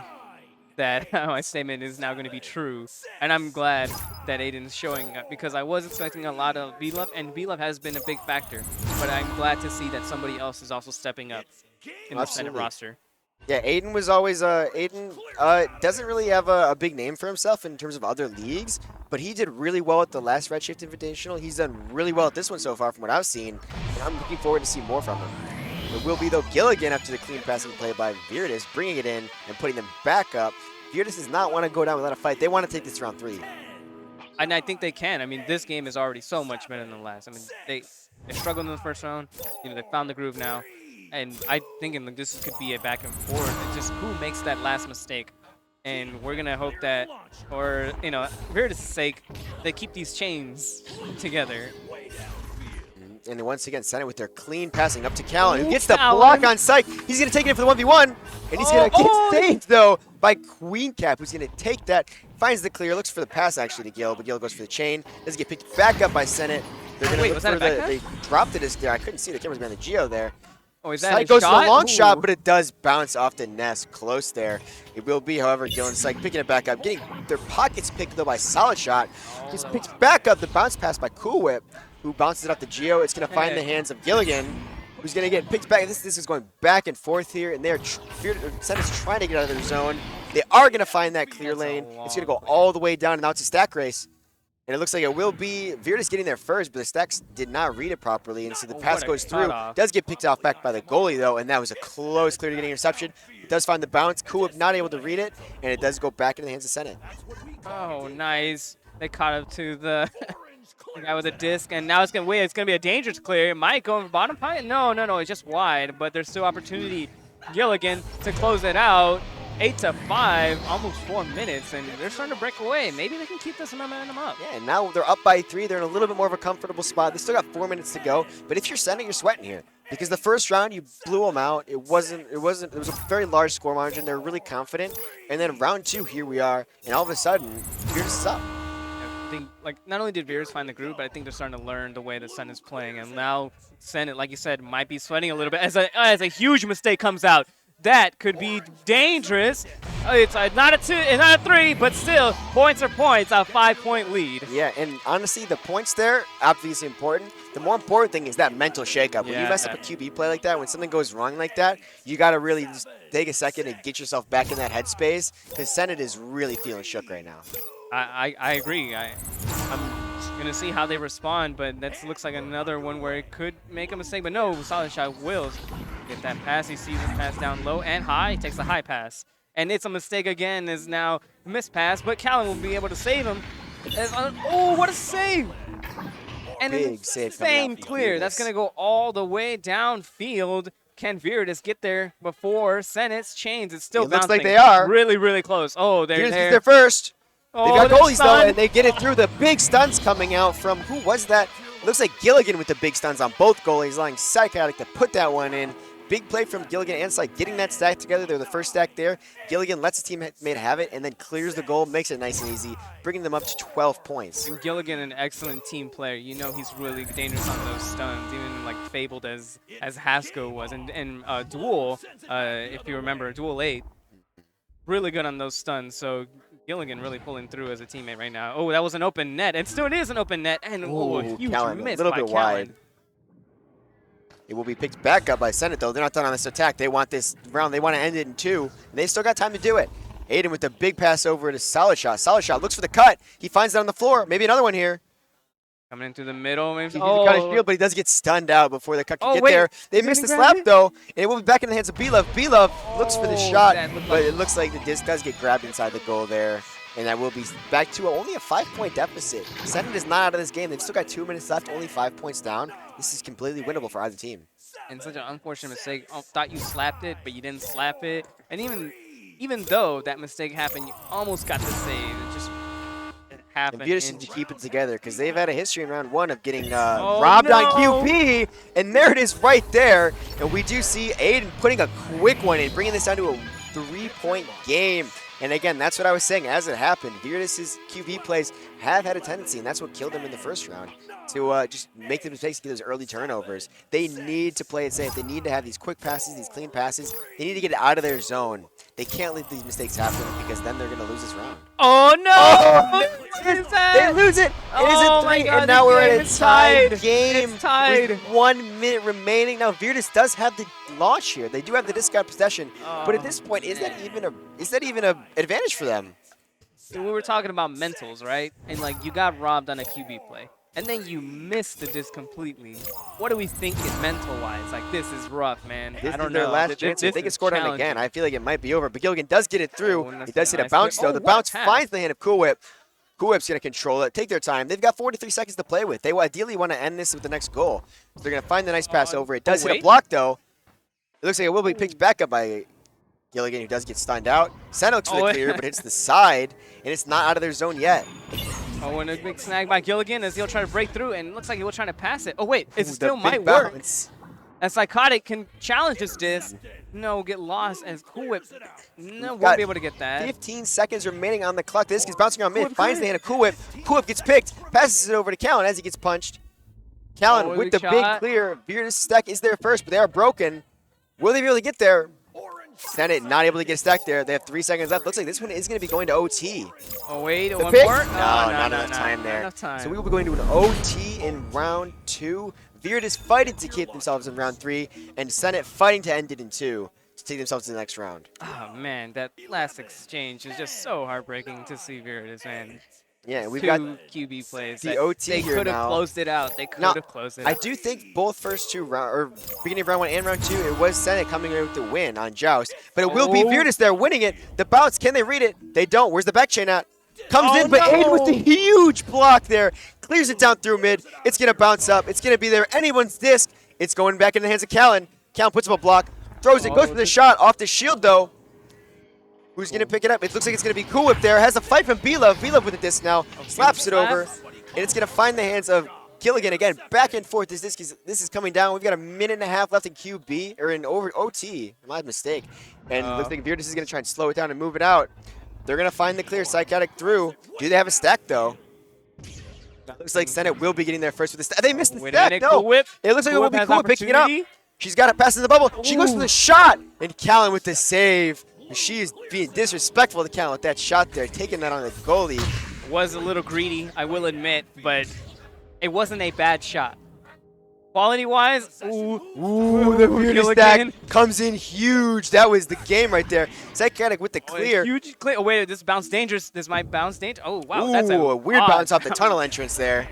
[SPEAKER 7] that my statement is now going to be true. And I'm glad that Aiden's showing up, because I was expecting a lot of V-Love, and V-Love has been a big factor. But I'm glad to see that somebody else is also stepping up in the Senate roster.
[SPEAKER 6] Yeah, Aiden was always Aiden doesn't really have a big name for himself in terms of other leagues, but he did really well at the last Redshift Invitational. He's done really well at this one so far from what I've seen, and I'm looking forward to see more from him. It will be, though, Gilligan after the clean passing play by Virtus, bringing it in and putting them back up. Virtus does not want to go down without a fight. They want to take this round 3.
[SPEAKER 7] And I think they can. I mean, this game is already so much better than the last. I mean, they struggled in the first round. You know, they found the groove now. And I think this could be a back and forth. It's just who makes that last mistake. And we're going to hope that, or, you know, for Virtus' sake, they keep these chains together.
[SPEAKER 6] And once again, Senate with their clean passing up to Callan, who gets the block on sight. He's going to take it for the 1v1, and he's going to get saved, though, by Queen Cap, who's going to take that, finds the clear, looks for the pass, actually, to Gil, but Gil goes for the chain. Doesn't get picked back up by Senate. They're going to look for they dropped the disc there. I couldn't see the camera's behind the Geo there.
[SPEAKER 7] Oh, is that
[SPEAKER 6] Sight goes for the long shot, but it does bounce off the nest close there. It will be, however, Gil and Syke picking it back up, getting their pockets picked, though, by Solid Shot. Gets picked back up, the bounce pass by Cool Whip, who bounces it off the Geo. It's going to find the hands of Gilligan, who's going to get picked back. This is going back and forth here, and Senate's trying to get out of their zone. They are going to find that clear lane. It's going to go all the way down, and now it's a stack race. And it looks like it will be Virtus getting there first, but the stacks did not read it properly, and so the pass goes through. Does get picked off back by the goalie, though, and that was a close clear to getting interception. It does find the bounce. Cool Whip not able to read it, and it does go back into the hands of Senate.
[SPEAKER 7] Oh, nice. They caught up to the guy with a disc, and now it's going to be a dangerous clear. It might go in the bottom pie. No, it's just wide, but there's still opportunity. Gilligan to close it out. 8-5, almost 4 minutes, and they're starting to break away. Maybe they can keep this momentum up.
[SPEAKER 6] Yeah, and now they're up by 3. They're in a little bit more of a comfortable spot. They still got 4 minutes to go, but if you're Senate, you're sweating here. Because the first round, you blew them out. It was a very large score margin. They're really confident. And then round 2, here we are, and all of a sudden, Virtus is up.
[SPEAKER 7] I think, not only did Virtus find the groove, but I think they're starting to learn the way the Sun is playing. And now Senate, like you said, might be sweating a little bit as a huge mistake comes out. that could be dangerous. It's not a 2, not a 3, but still, points are points. A 5-point lead.
[SPEAKER 6] Yeah, and honestly, the points there, obviously important. The more important thing is that mental shakeup. When you
[SPEAKER 7] Yeah.
[SPEAKER 6] mess up a QB play like that, when something goes wrong like that, you got to really just take a second and get yourself back in that headspace, because Senate is really feeling shook right now.
[SPEAKER 7] I agree. I'm going to see how they respond, but that looks like another one where it could make a mistake. But no, Solid Shot will get that pass. He sees him pass down low and high. He takes the high pass. And it's a mistake again, is now missed pass, but Callan will be able to save him. Oh, what a save! And an
[SPEAKER 6] Big save coming out
[SPEAKER 7] insane
[SPEAKER 6] from
[SPEAKER 7] clear. That's
[SPEAKER 6] Virtus.
[SPEAKER 7] going to go all the way downfield. Can Virtus get there before Senate's chains? It's still
[SPEAKER 6] It looks like
[SPEAKER 7] bouncing.
[SPEAKER 6] they are.
[SPEAKER 7] Really, really close. Oh,
[SPEAKER 6] Virtus
[SPEAKER 7] they're
[SPEAKER 6] gets there first.
[SPEAKER 7] Oh,
[SPEAKER 6] They've got
[SPEAKER 7] they're
[SPEAKER 6] goalies, though,
[SPEAKER 7] stunned.
[SPEAKER 6] and they get it through. The big stuns coming out from, who was that? Looks like Gilligan with the big stuns on both goalies, allowing Psychotic to put that one in. Big play from Gilligan and Psych, getting that stack together. They're the first stack there. Gilligan lets his teammate have it and then clears the goal, makes it nice and easy, bringing them up to 12 points.
[SPEAKER 7] And Gilligan, an excellent team player. You know he's really dangerous on those stuns, even like fabled as Haskell was. And Duel, if you remember, Duel 8, really good on those stuns. So Gilligan really pulling through as a teammate right now. Oh, that was an open net. And still it is an open net. And a
[SPEAKER 6] Ooh,
[SPEAKER 7] huge
[SPEAKER 6] Callan, a
[SPEAKER 7] miss
[SPEAKER 6] little
[SPEAKER 7] by
[SPEAKER 6] bit
[SPEAKER 7] Callan.
[SPEAKER 6] wide. It will be picked back up by Senate, though. They're not done on this attack. They want this round. They want to end it in 2. And they still got time to do it. Aiden with the big pass over to Solid Shot. Solid Shot looks for the cut. He finds it on the floor. Maybe another one here.
[SPEAKER 7] Coming into the middle. Maybe.
[SPEAKER 6] He cut his shield, but he does get stunned out before the cut can
[SPEAKER 7] Oh,
[SPEAKER 6] get
[SPEAKER 7] wait.
[SPEAKER 6] there. They
[SPEAKER 7] Is he
[SPEAKER 6] missed the
[SPEAKER 7] gonna grab
[SPEAKER 6] slap,
[SPEAKER 7] it?
[SPEAKER 6] though. And it will be back in the hands of B-Love. B-Love looks for the
[SPEAKER 7] Oh,
[SPEAKER 6] shot,
[SPEAKER 7] that looked
[SPEAKER 6] but
[SPEAKER 7] like-
[SPEAKER 6] it looks like the disc does get grabbed inside the goal there. And that will be back to only a 5-point deficit. Senate is not out of this game. They've still got 2 minutes left, only 5 points down. This is completely winnable for either team.
[SPEAKER 7] And such an unfortunate mistake. I thought you slapped it, but you didn't slap it. And even though that mistake happened, you almost got the save. It just happened.
[SPEAKER 6] And Virtus
[SPEAKER 7] in-
[SPEAKER 6] need to keep it together because they've had a history in round 1 of getting
[SPEAKER 7] Oh,
[SPEAKER 6] robbed on
[SPEAKER 7] no.
[SPEAKER 6] QP. And there it is right there. And we do see Aiden putting a quick one in, bringing this down to a 3-point game. And again, that's what I was saying as it happened. Virtus' QB plays have had a tendency, and that's what killed them in the first round, to just make the mistakes, get those early turnovers. They need to play it safe. They need to have these quick passes, these clean passes. They need to get it out of their zone. They can't let these mistakes happen because then they're going to lose this round.
[SPEAKER 7] Oh no!
[SPEAKER 6] Oh,
[SPEAKER 7] What is
[SPEAKER 6] They
[SPEAKER 7] that?
[SPEAKER 6] lose it. It is
[SPEAKER 7] Oh
[SPEAKER 6] a
[SPEAKER 7] my
[SPEAKER 6] 3,
[SPEAKER 7] God,
[SPEAKER 6] and now
[SPEAKER 7] the
[SPEAKER 6] we're
[SPEAKER 7] game
[SPEAKER 6] at a
[SPEAKER 7] is
[SPEAKER 6] tied
[SPEAKER 7] tied.
[SPEAKER 6] game
[SPEAKER 7] It's tied.
[SPEAKER 6] with 1 minute remaining. Now Virtus does have the launch here. They do have the discard possession, but at this point, is that even a advantage for them?
[SPEAKER 7] We were talking about mentals, right? And like you got robbed on a QB play, and then you missed the disc completely. What are we thinking mental-wise? Like this is rough, man.
[SPEAKER 6] This
[SPEAKER 7] I don't
[SPEAKER 6] is their
[SPEAKER 7] know.
[SPEAKER 6] last
[SPEAKER 7] Th-
[SPEAKER 6] chance.
[SPEAKER 7] this
[SPEAKER 6] If they get
[SPEAKER 7] is
[SPEAKER 6] scored on again,
[SPEAKER 7] challenging.
[SPEAKER 6] I feel like it might be over. But Gilligan does get it through.
[SPEAKER 7] Oh, and
[SPEAKER 6] He
[SPEAKER 7] that's
[SPEAKER 6] does
[SPEAKER 7] a
[SPEAKER 6] hit a
[SPEAKER 7] nice
[SPEAKER 6] bounce,
[SPEAKER 7] flip.
[SPEAKER 6] though.
[SPEAKER 7] Oh,
[SPEAKER 6] The
[SPEAKER 7] what a
[SPEAKER 6] bounce
[SPEAKER 7] pass.
[SPEAKER 6] finds the hand of Cool Whip. Cool Whip's going to control it. Take their time. They've got 43 seconds to play with. They ideally want to end this with the next goal. So they're going to find the nice pass over. It does hit a
[SPEAKER 7] wait.
[SPEAKER 6] block, though. It looks like it will be picked back up by Gilligan, who does get stunned out. Senna looks for the
[SPEAKER 7] Oh,
[SPEAKER 6] clear, but hits the side, and it's not out of their zone yet.
[SPEAKER 7] Oh, and a big snag by Gilligan as he'll try to break through, and it looks like he was trying to pass it. Oh wait, it
[SPEAKER 6] Ooh, the
[SPEAKER 7] still
[SPEAKER 6] big
[SPEAKER 7] might work.
[SPEAKER 6] bounce.
[SPEAKER 7] And Psychotic can challenge this disc. No, get lost as Cool Whip. No,
[SPEAKER 6] Got
[SPEAKER 7] won't be able to get that.
[SPEAKER 6] 15 seconds remaining on the clock. The disc is bouncing around
[SPEAKER 7] Cool
[SPEAKER 6] mid,
[SPEAKER 7] Whip,
[SPEAKER 6] finds
[SPEAKER 7] Cool
[SPEAKER 6] the hand of Cool Whip. Cool Whip gets picked, passes it over to Callan as he gets punched. Callan
[SPEAKER 7] Oh,
[SPEAKER 6] with
[SPEAKER 7] big
[SPEAKER 6] the big
[SPEAKER 7] shot.
[SPEAKER 6] clear. Virtus stack is there first, but they are broken. Will they be able to get there? Senate not able to get a stack there. They have 3 seconds left. Looks like this one is going to be going to OT.
[SPEAKER 7] Oh wait,
[SPEAKER 6] The
[SPEAKER 7] one
[SPEAKER 6] pick?
[SPEAKER 7] more?
[SPEAKER 6] No, not enough time
[SPEAKER 7] not
[SPEAKER 6] there.
[SPEAKER 7] Enough time.
[SPEAKER 6] So we will be going to an OT in round 2. Virtus fighting to keep themselves in round 3, and Senate fighting to end it in 2 to take themselves to the next round.
[SPEAKER 7] Oh man, that last exchange is just so heartbreaking to see Virtus, man.
[SPEAKER 6] Yeah, we've
[SPEAKER 7] Two
[SPEAKER 6] got
[SPEAKER 7] QB plays.
[SPEAKER 6] the
[SPEAKER 7] that
[SPEAKER 6] OT
[SPEAKER 7] they
[SPEAKER 6] here
[SPEAKER 7] could have
[SPEAKER 6] now.
[SPEAKER 7] closed it out. They could
[SPEAKER 6] Now,
[SPEAKER 7] have closed it
[SPEAKER 6] I
[SPEAKER 7] out.
[SPEAKER 6] do think both first 2 round or beginning of round 1 and round 2, it was Senate coming in with the win on Joust, but it will be
[SPEAKER 7] Oh.
[SPEAKER 6] Virtus there winning it. The bounce, can they read it? They don't. Where's the back chain at? Comes
[SPEAKER 7] Oh,
[SPEAKER 6] in, but Aiden with
[SPEAKER 7] no.
[SPEAKER 6] the huge block there, clears it down through mid. It's gonna bounce up. It's gonna be there. Anyone's disc. It's going back in the hands of Callan. Callan puts up a block, throws it, goes for the shot off the shield though. Who's gonna pick it up? It looks like it's gonna be Cool Whip there. Has a fight from B-Love. B-Love with the disc now, slaps it over, and it's gonna find the hands of Gilligan again. Back and forth. This is coming down. We've got a minute and a half left in QB or in over OT. My mistake. And it looks like Virtus is gonna try and slow it down and move it out. They're gonna find the clear. Psychotic through. Do they have a stack though? Looks like Senate will be getting there first with the stack. They missed the
[SPEAKER 7] Wait a
[SPEAKER 6] stack.
[SPEAKER 7] minute,
[SPEAKER 6] No.
[SPEAKER 7] Cool Whip.
[SPEAKER 6] It looks like it
[SPEAKER 7] Cool
[SPEAKER 6] will
[SPEAKER 7] Whip
[SPEAKER 6] be
[SPEAKER 7] has
[SPEAKER 6] Cool Whip picking it up.
[SPEAKER 7] opportunity.
[SPEAKER 6] She's got it past in the bubble. She goes for the shot. And Callan with the save. She is being disrespectful to Callan with that shot there, taking that on the goalie.
[SPEAKER 7] Was a little greedy, I will admit, but it wasn't a bad shot. Quality-wise,
[SPEAKER 6] Ooh, the Virtus stack comes in huge. That was the game right there. Psychotic with the clear.
[SPEAKER 7] Huge clear. Oh, wait, this bounce dangerous. This might bounce dangerous. Oh, wow.
[SPEAKER 6] Ooh,
[SPEAKER 7] That's
[SPEAKER 6] a weird
[SPEAKER 7] odd
[SPEAKER 6] bounce off the tunnel entrance there.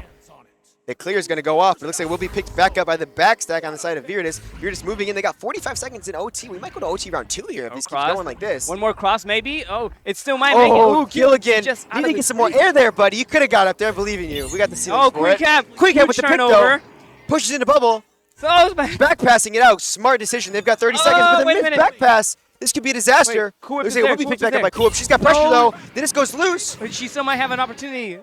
[SPEAKER 6] The clear is going to go off. It looks like we'll be picked back up by the backstack on the side of Virtus. Virtus moving in. They got 45 seconds in OT. We might go to OT round 2 here if this keeps going like this.
[SPEAKER 7] One more cross, maybe. Oh, it still might make it.
[SPEAKER 6] Oh, Gilligan.
[SPEAKER 7] Just
[SPEAKER 6] You need to get some more air there, buddy. You could have got up there. I believe in you. We got the ceiling
[SPEAKER 7] Oh,
[SPEAKER 6] for it.
[SPEAKER 7] Quick
[SPEAKER 6] Cap with the pick, though. Pushes in the bubble.
[SPEAKER 7] So,
[SPEAKER 6] Back passing it out. Smart decision. They've got 30 seconds. But the
[SPEAKER 7] wait a
[SPEAKER 6] missed
[SPEAKER 7] minute.
[SPEAKER 6] back pass. This could be a disaster.
[SPEAKER 7] Wait, Kuop
[SPEAKER 6] Looks
[SPEAKER 7] is
[SPEAKER 6] like
[SPEAKER 7] there.
[SPEAKER 6] we'll be
[SPEAKER 7] Kuop
[SPEAKER 6] picked
[SPEAKER 7] is
[SPEAKER 6] back up by
[SPEAKER 7] there.
[SPEAKER 6] Kuop. She's got pressure,
[SPEAKER 7] No.
[SPEAKER 6] though. Then this goes loose.
[SPEAKER 7] But she still might have an opportunity.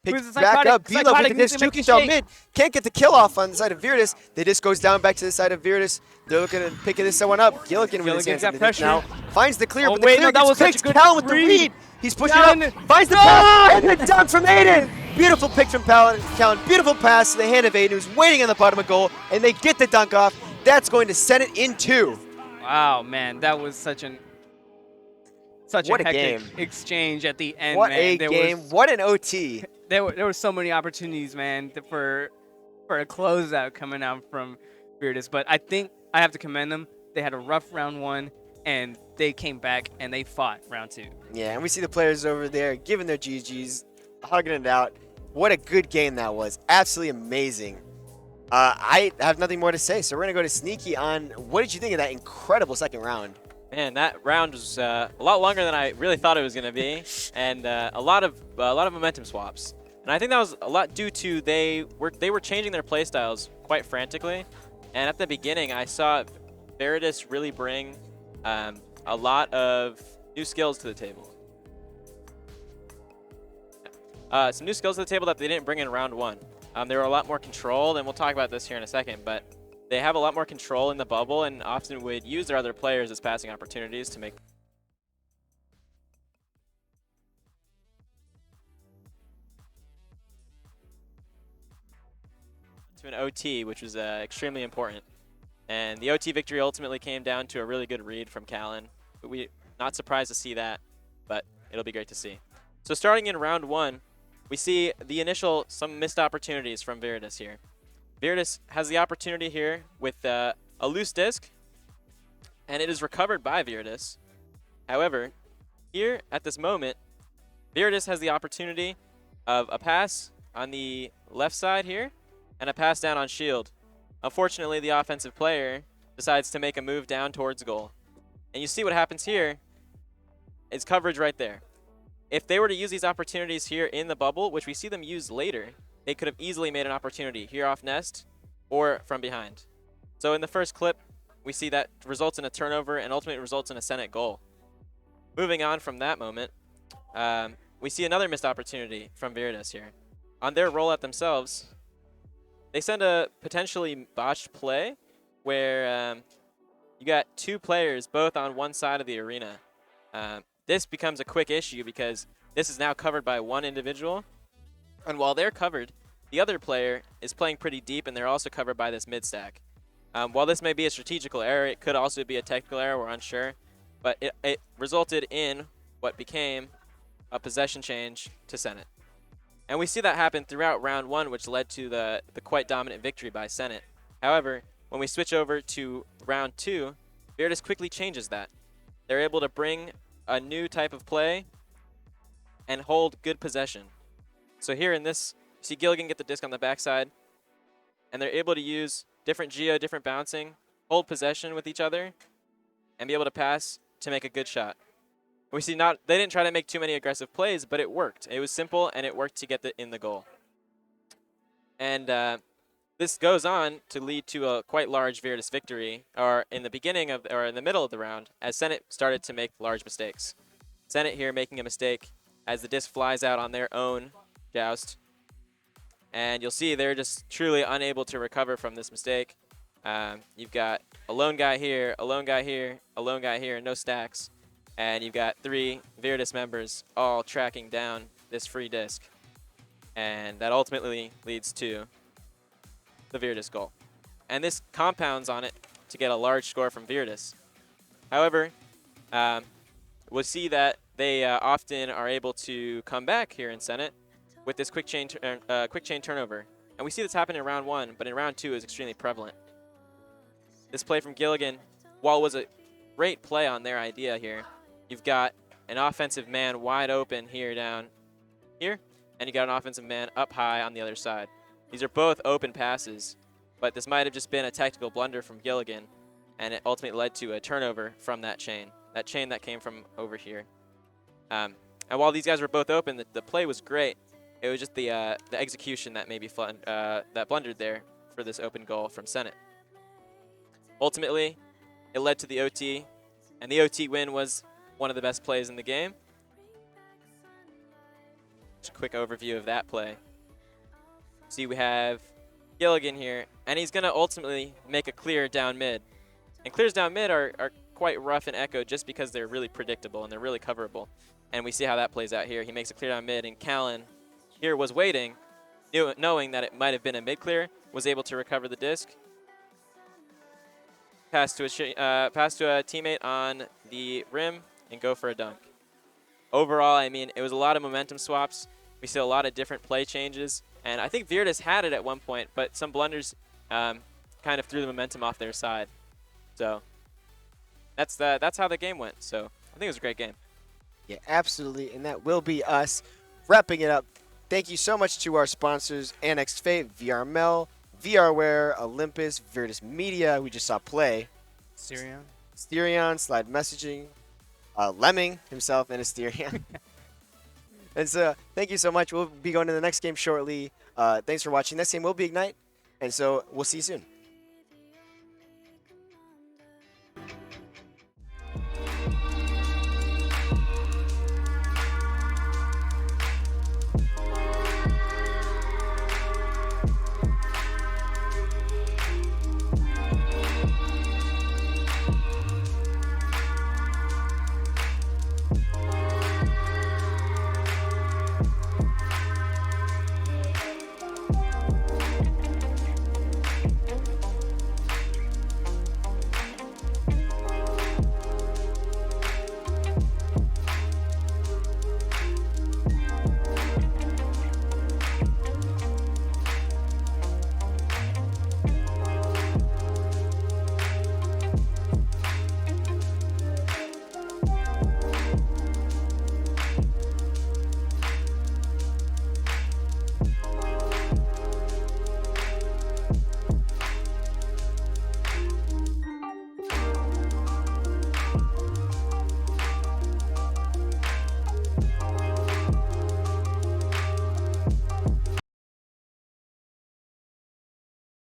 [SPEAKER 6] Picked
[SPEAKER 7] Who's the
[SPEAKER 6] back
[SPEAKER 7] Psychotic?
[SPEAKER 6] up. Bilo
[SPEAKER 7] Psychotic
[SPEAKER 6] making
[SPEAKER 7] needs
[SPEAKER 6] this
[SPEAKER 7] to make
[SPEAKER 6] juking
[SPEAKER 7] the
[SPEAKER 6] down
[SPEAKER 7] shake.
[SPEAKER 6] mid. Can't get the kill off on the side of Virtus. The disc goes down back to the side of Virtus. They're looking at picking this one up. Gilligan with his
[SPEAKER 7] Gilligan's
[SPEAKER 6] hands
[SPEAKER 7] got
[SPEAKER 6] on the disc now.
[SPEAKER 7] pressure.
[SPEAKER 6] Finds the clear,
[SPEAKER 7] Oh,
[SPEAKER 6] but the
[SPEAKER 7] wait,
[SPEAKER 6] clear
[SPEAKER 7] no, that
[SPEAKER 6] gets
[SPEAKER 7] was such a
[SPEAKER 6] picked.
[SPEAKER 7] good
[SPEAKER 6] Callan with the
[SPEAKER 7] read.
[SPEAKER 6] lead. He's pushing
[SPEAKER 7] Callan.
[SPEAKER 6] up. Finds the pass. And then down from Aiden. Beautiful pick from Callan. Beautiful pass to the hand of Aiden, who's waiting on the bottom of goal. And they get the dunk off. That's going to send it in 2.
[SPEAKER 7] Wow, man, that was such a
[SPEAKER 6] What a
[SPEAKER 7] hectic
[SPEAKER 6] game.
[SPEAKER 7] exchange at the end,
[SPEAKER 6] What
[SPEAKER 7] man.
[SPEAKER 6] a
[SPEAKER 7] There
[SPEAKER 6] game.
[SPEAKER 7] was-
[SPEAKER 6] What an OT.
[SPEAKER 7] There were so many opportunities, man, for a closeout coming out from Virtus. But I think I have to commend them. They had a rough round 1, and they came back and they fought round 2.
[SPEAKER 6] Yeah, and we see the players over there giving their GGs, hugging it out. What a good game that was. Absolutely amazing. I have nothing more to say, so we're going to go to Sneaky on what did you think of that incredible second round?
[SPEAKER 8] Man, that round was a lot longer than I really thought it was going to be, and a lot of momentum swaps. And I think that was a lot due to they were changing their playstyles quite frantically. And at the beginning, I saw Veritas really bring a lot of new skills to the table. Some new skills to the table that they didn't bring in round 1. They were a lot more controlled, and we'll talk about this here in a second, but they have a lot more control in the bubble and often would use their other players as passing opportunities to make to an OT, which was extremely important. And the OT victory ultimately came down to a really good read from Callan. But we not surprised to see that, but it'll be great to see. So starting in round 1, we see the initial some missed opportunities from Veritas here. Veritas has the opportunity here with a loose disc, and it is recovered by Veritas. However, here at this moment, Veritas has the opportunity of a pass on the left side here and a pass down on shield. Unfortunately, the offensive player decides to make a move down towards goal. And you see what happens here is coverage right there. If they were to use these opportunities here in the bubble, which we see them use later, they could have easily made an opportunity here off nest or from behind. So in the first clip, we see that results in a turnover and ultimately results in a Senate goal. Moving on from that moment, we see another missed opportunity from Veritas here. On their rollout themselves, they send a potentially botched play where you got 2 players both on one side of the arena. This becomes a quick issue because this is now covered by one individual. And while they're covered, the other player is playing pretty deep, and they're also covered by this mid-stack. While this may be a strategical error, it could also be a technical error, we're unsure. But it resulted in what became a possession change to Senate. And we see that happen throughout round 1, which led to the quite dominant victory by Senate. However, when we switch over to round 2, Veritas quickly changes that. They're able to bring a new type of play and hold good possession. So here in this, you see Gilligan get the disc on the backside, and they're able to use different geo, different bouncing, hold possession with each other, and be able to pass to make a good shot. We see they didn't try to make too many aggressive plays, but it worked. It was simple, and it worked to get in the goal. And this goes on to lead to a quite large Veritas victory, or in the beginning of, or in the middle of the round, as Senate started to make large mistakes. Senate here making a mistake as the disc flies out on their own joust. And you'll see they're just truly unable to recover from this mistake. You've got a lone guy here, a lone guy here, a lone guy here, no stacks. And you've got 3 Veritas members all tracking down this free disc. And that ultimately leads to the Veritas goal. and this compounds on it to get a large score from Virtus. However, we'll see that they often are able to come back here in Senate with this quick chain turnover. And we see this happen in round 1, but in round 2 is extremely prevalent. This play from Gilligan, while it was a great play on their idea here, you've got an offensive man wide open here down here, and you got an offensive man up high on the other side. These are both open passes, but this might have just been a tactical blunder from Gilligan, and it ultimately led to a turnover from that chain that came from over here. And while these guys were both open, the play was great. It was just the execution that maybe that blundered there for this open goal from Senate. Ultimately, it led to the OT, and the OT win was one of the best plays in the game. Just a quick overview of that play. See, we have Gilligan here, and he's going to ultimately make a clear down mid. And clears down mid are quite rough and Echo just because they're really predictable and they're really coverable. And we see how that plays out here. He makes a clear down mid, and Callan here was waiting, knowing that it might have been a mid clear, was able to recover the disc. Pass to a teammate on the rim and go for a dunk. Overall, I mean, it was a lot of momentum swaps. We see a lot of different play changes. And I think Virtus had it at one point, but some blunders kind of threw the momentum off their side. So that's how the game went. So I think it was a great game.
[SPEAKER 6] Yeah, absolutely. And that will be us wrapping it up. Thank you so much to our sponsors, Annex Fate, VRML, VRware, Olympus, Virtus Media, we just saw play. Asterion, Slide Messaging, Lemming himself, and Asterion. And so, thank you so much. We'll be going to the next game shortly. Thanks for watching. Next game will be Ignite. And so, we'll see you soon.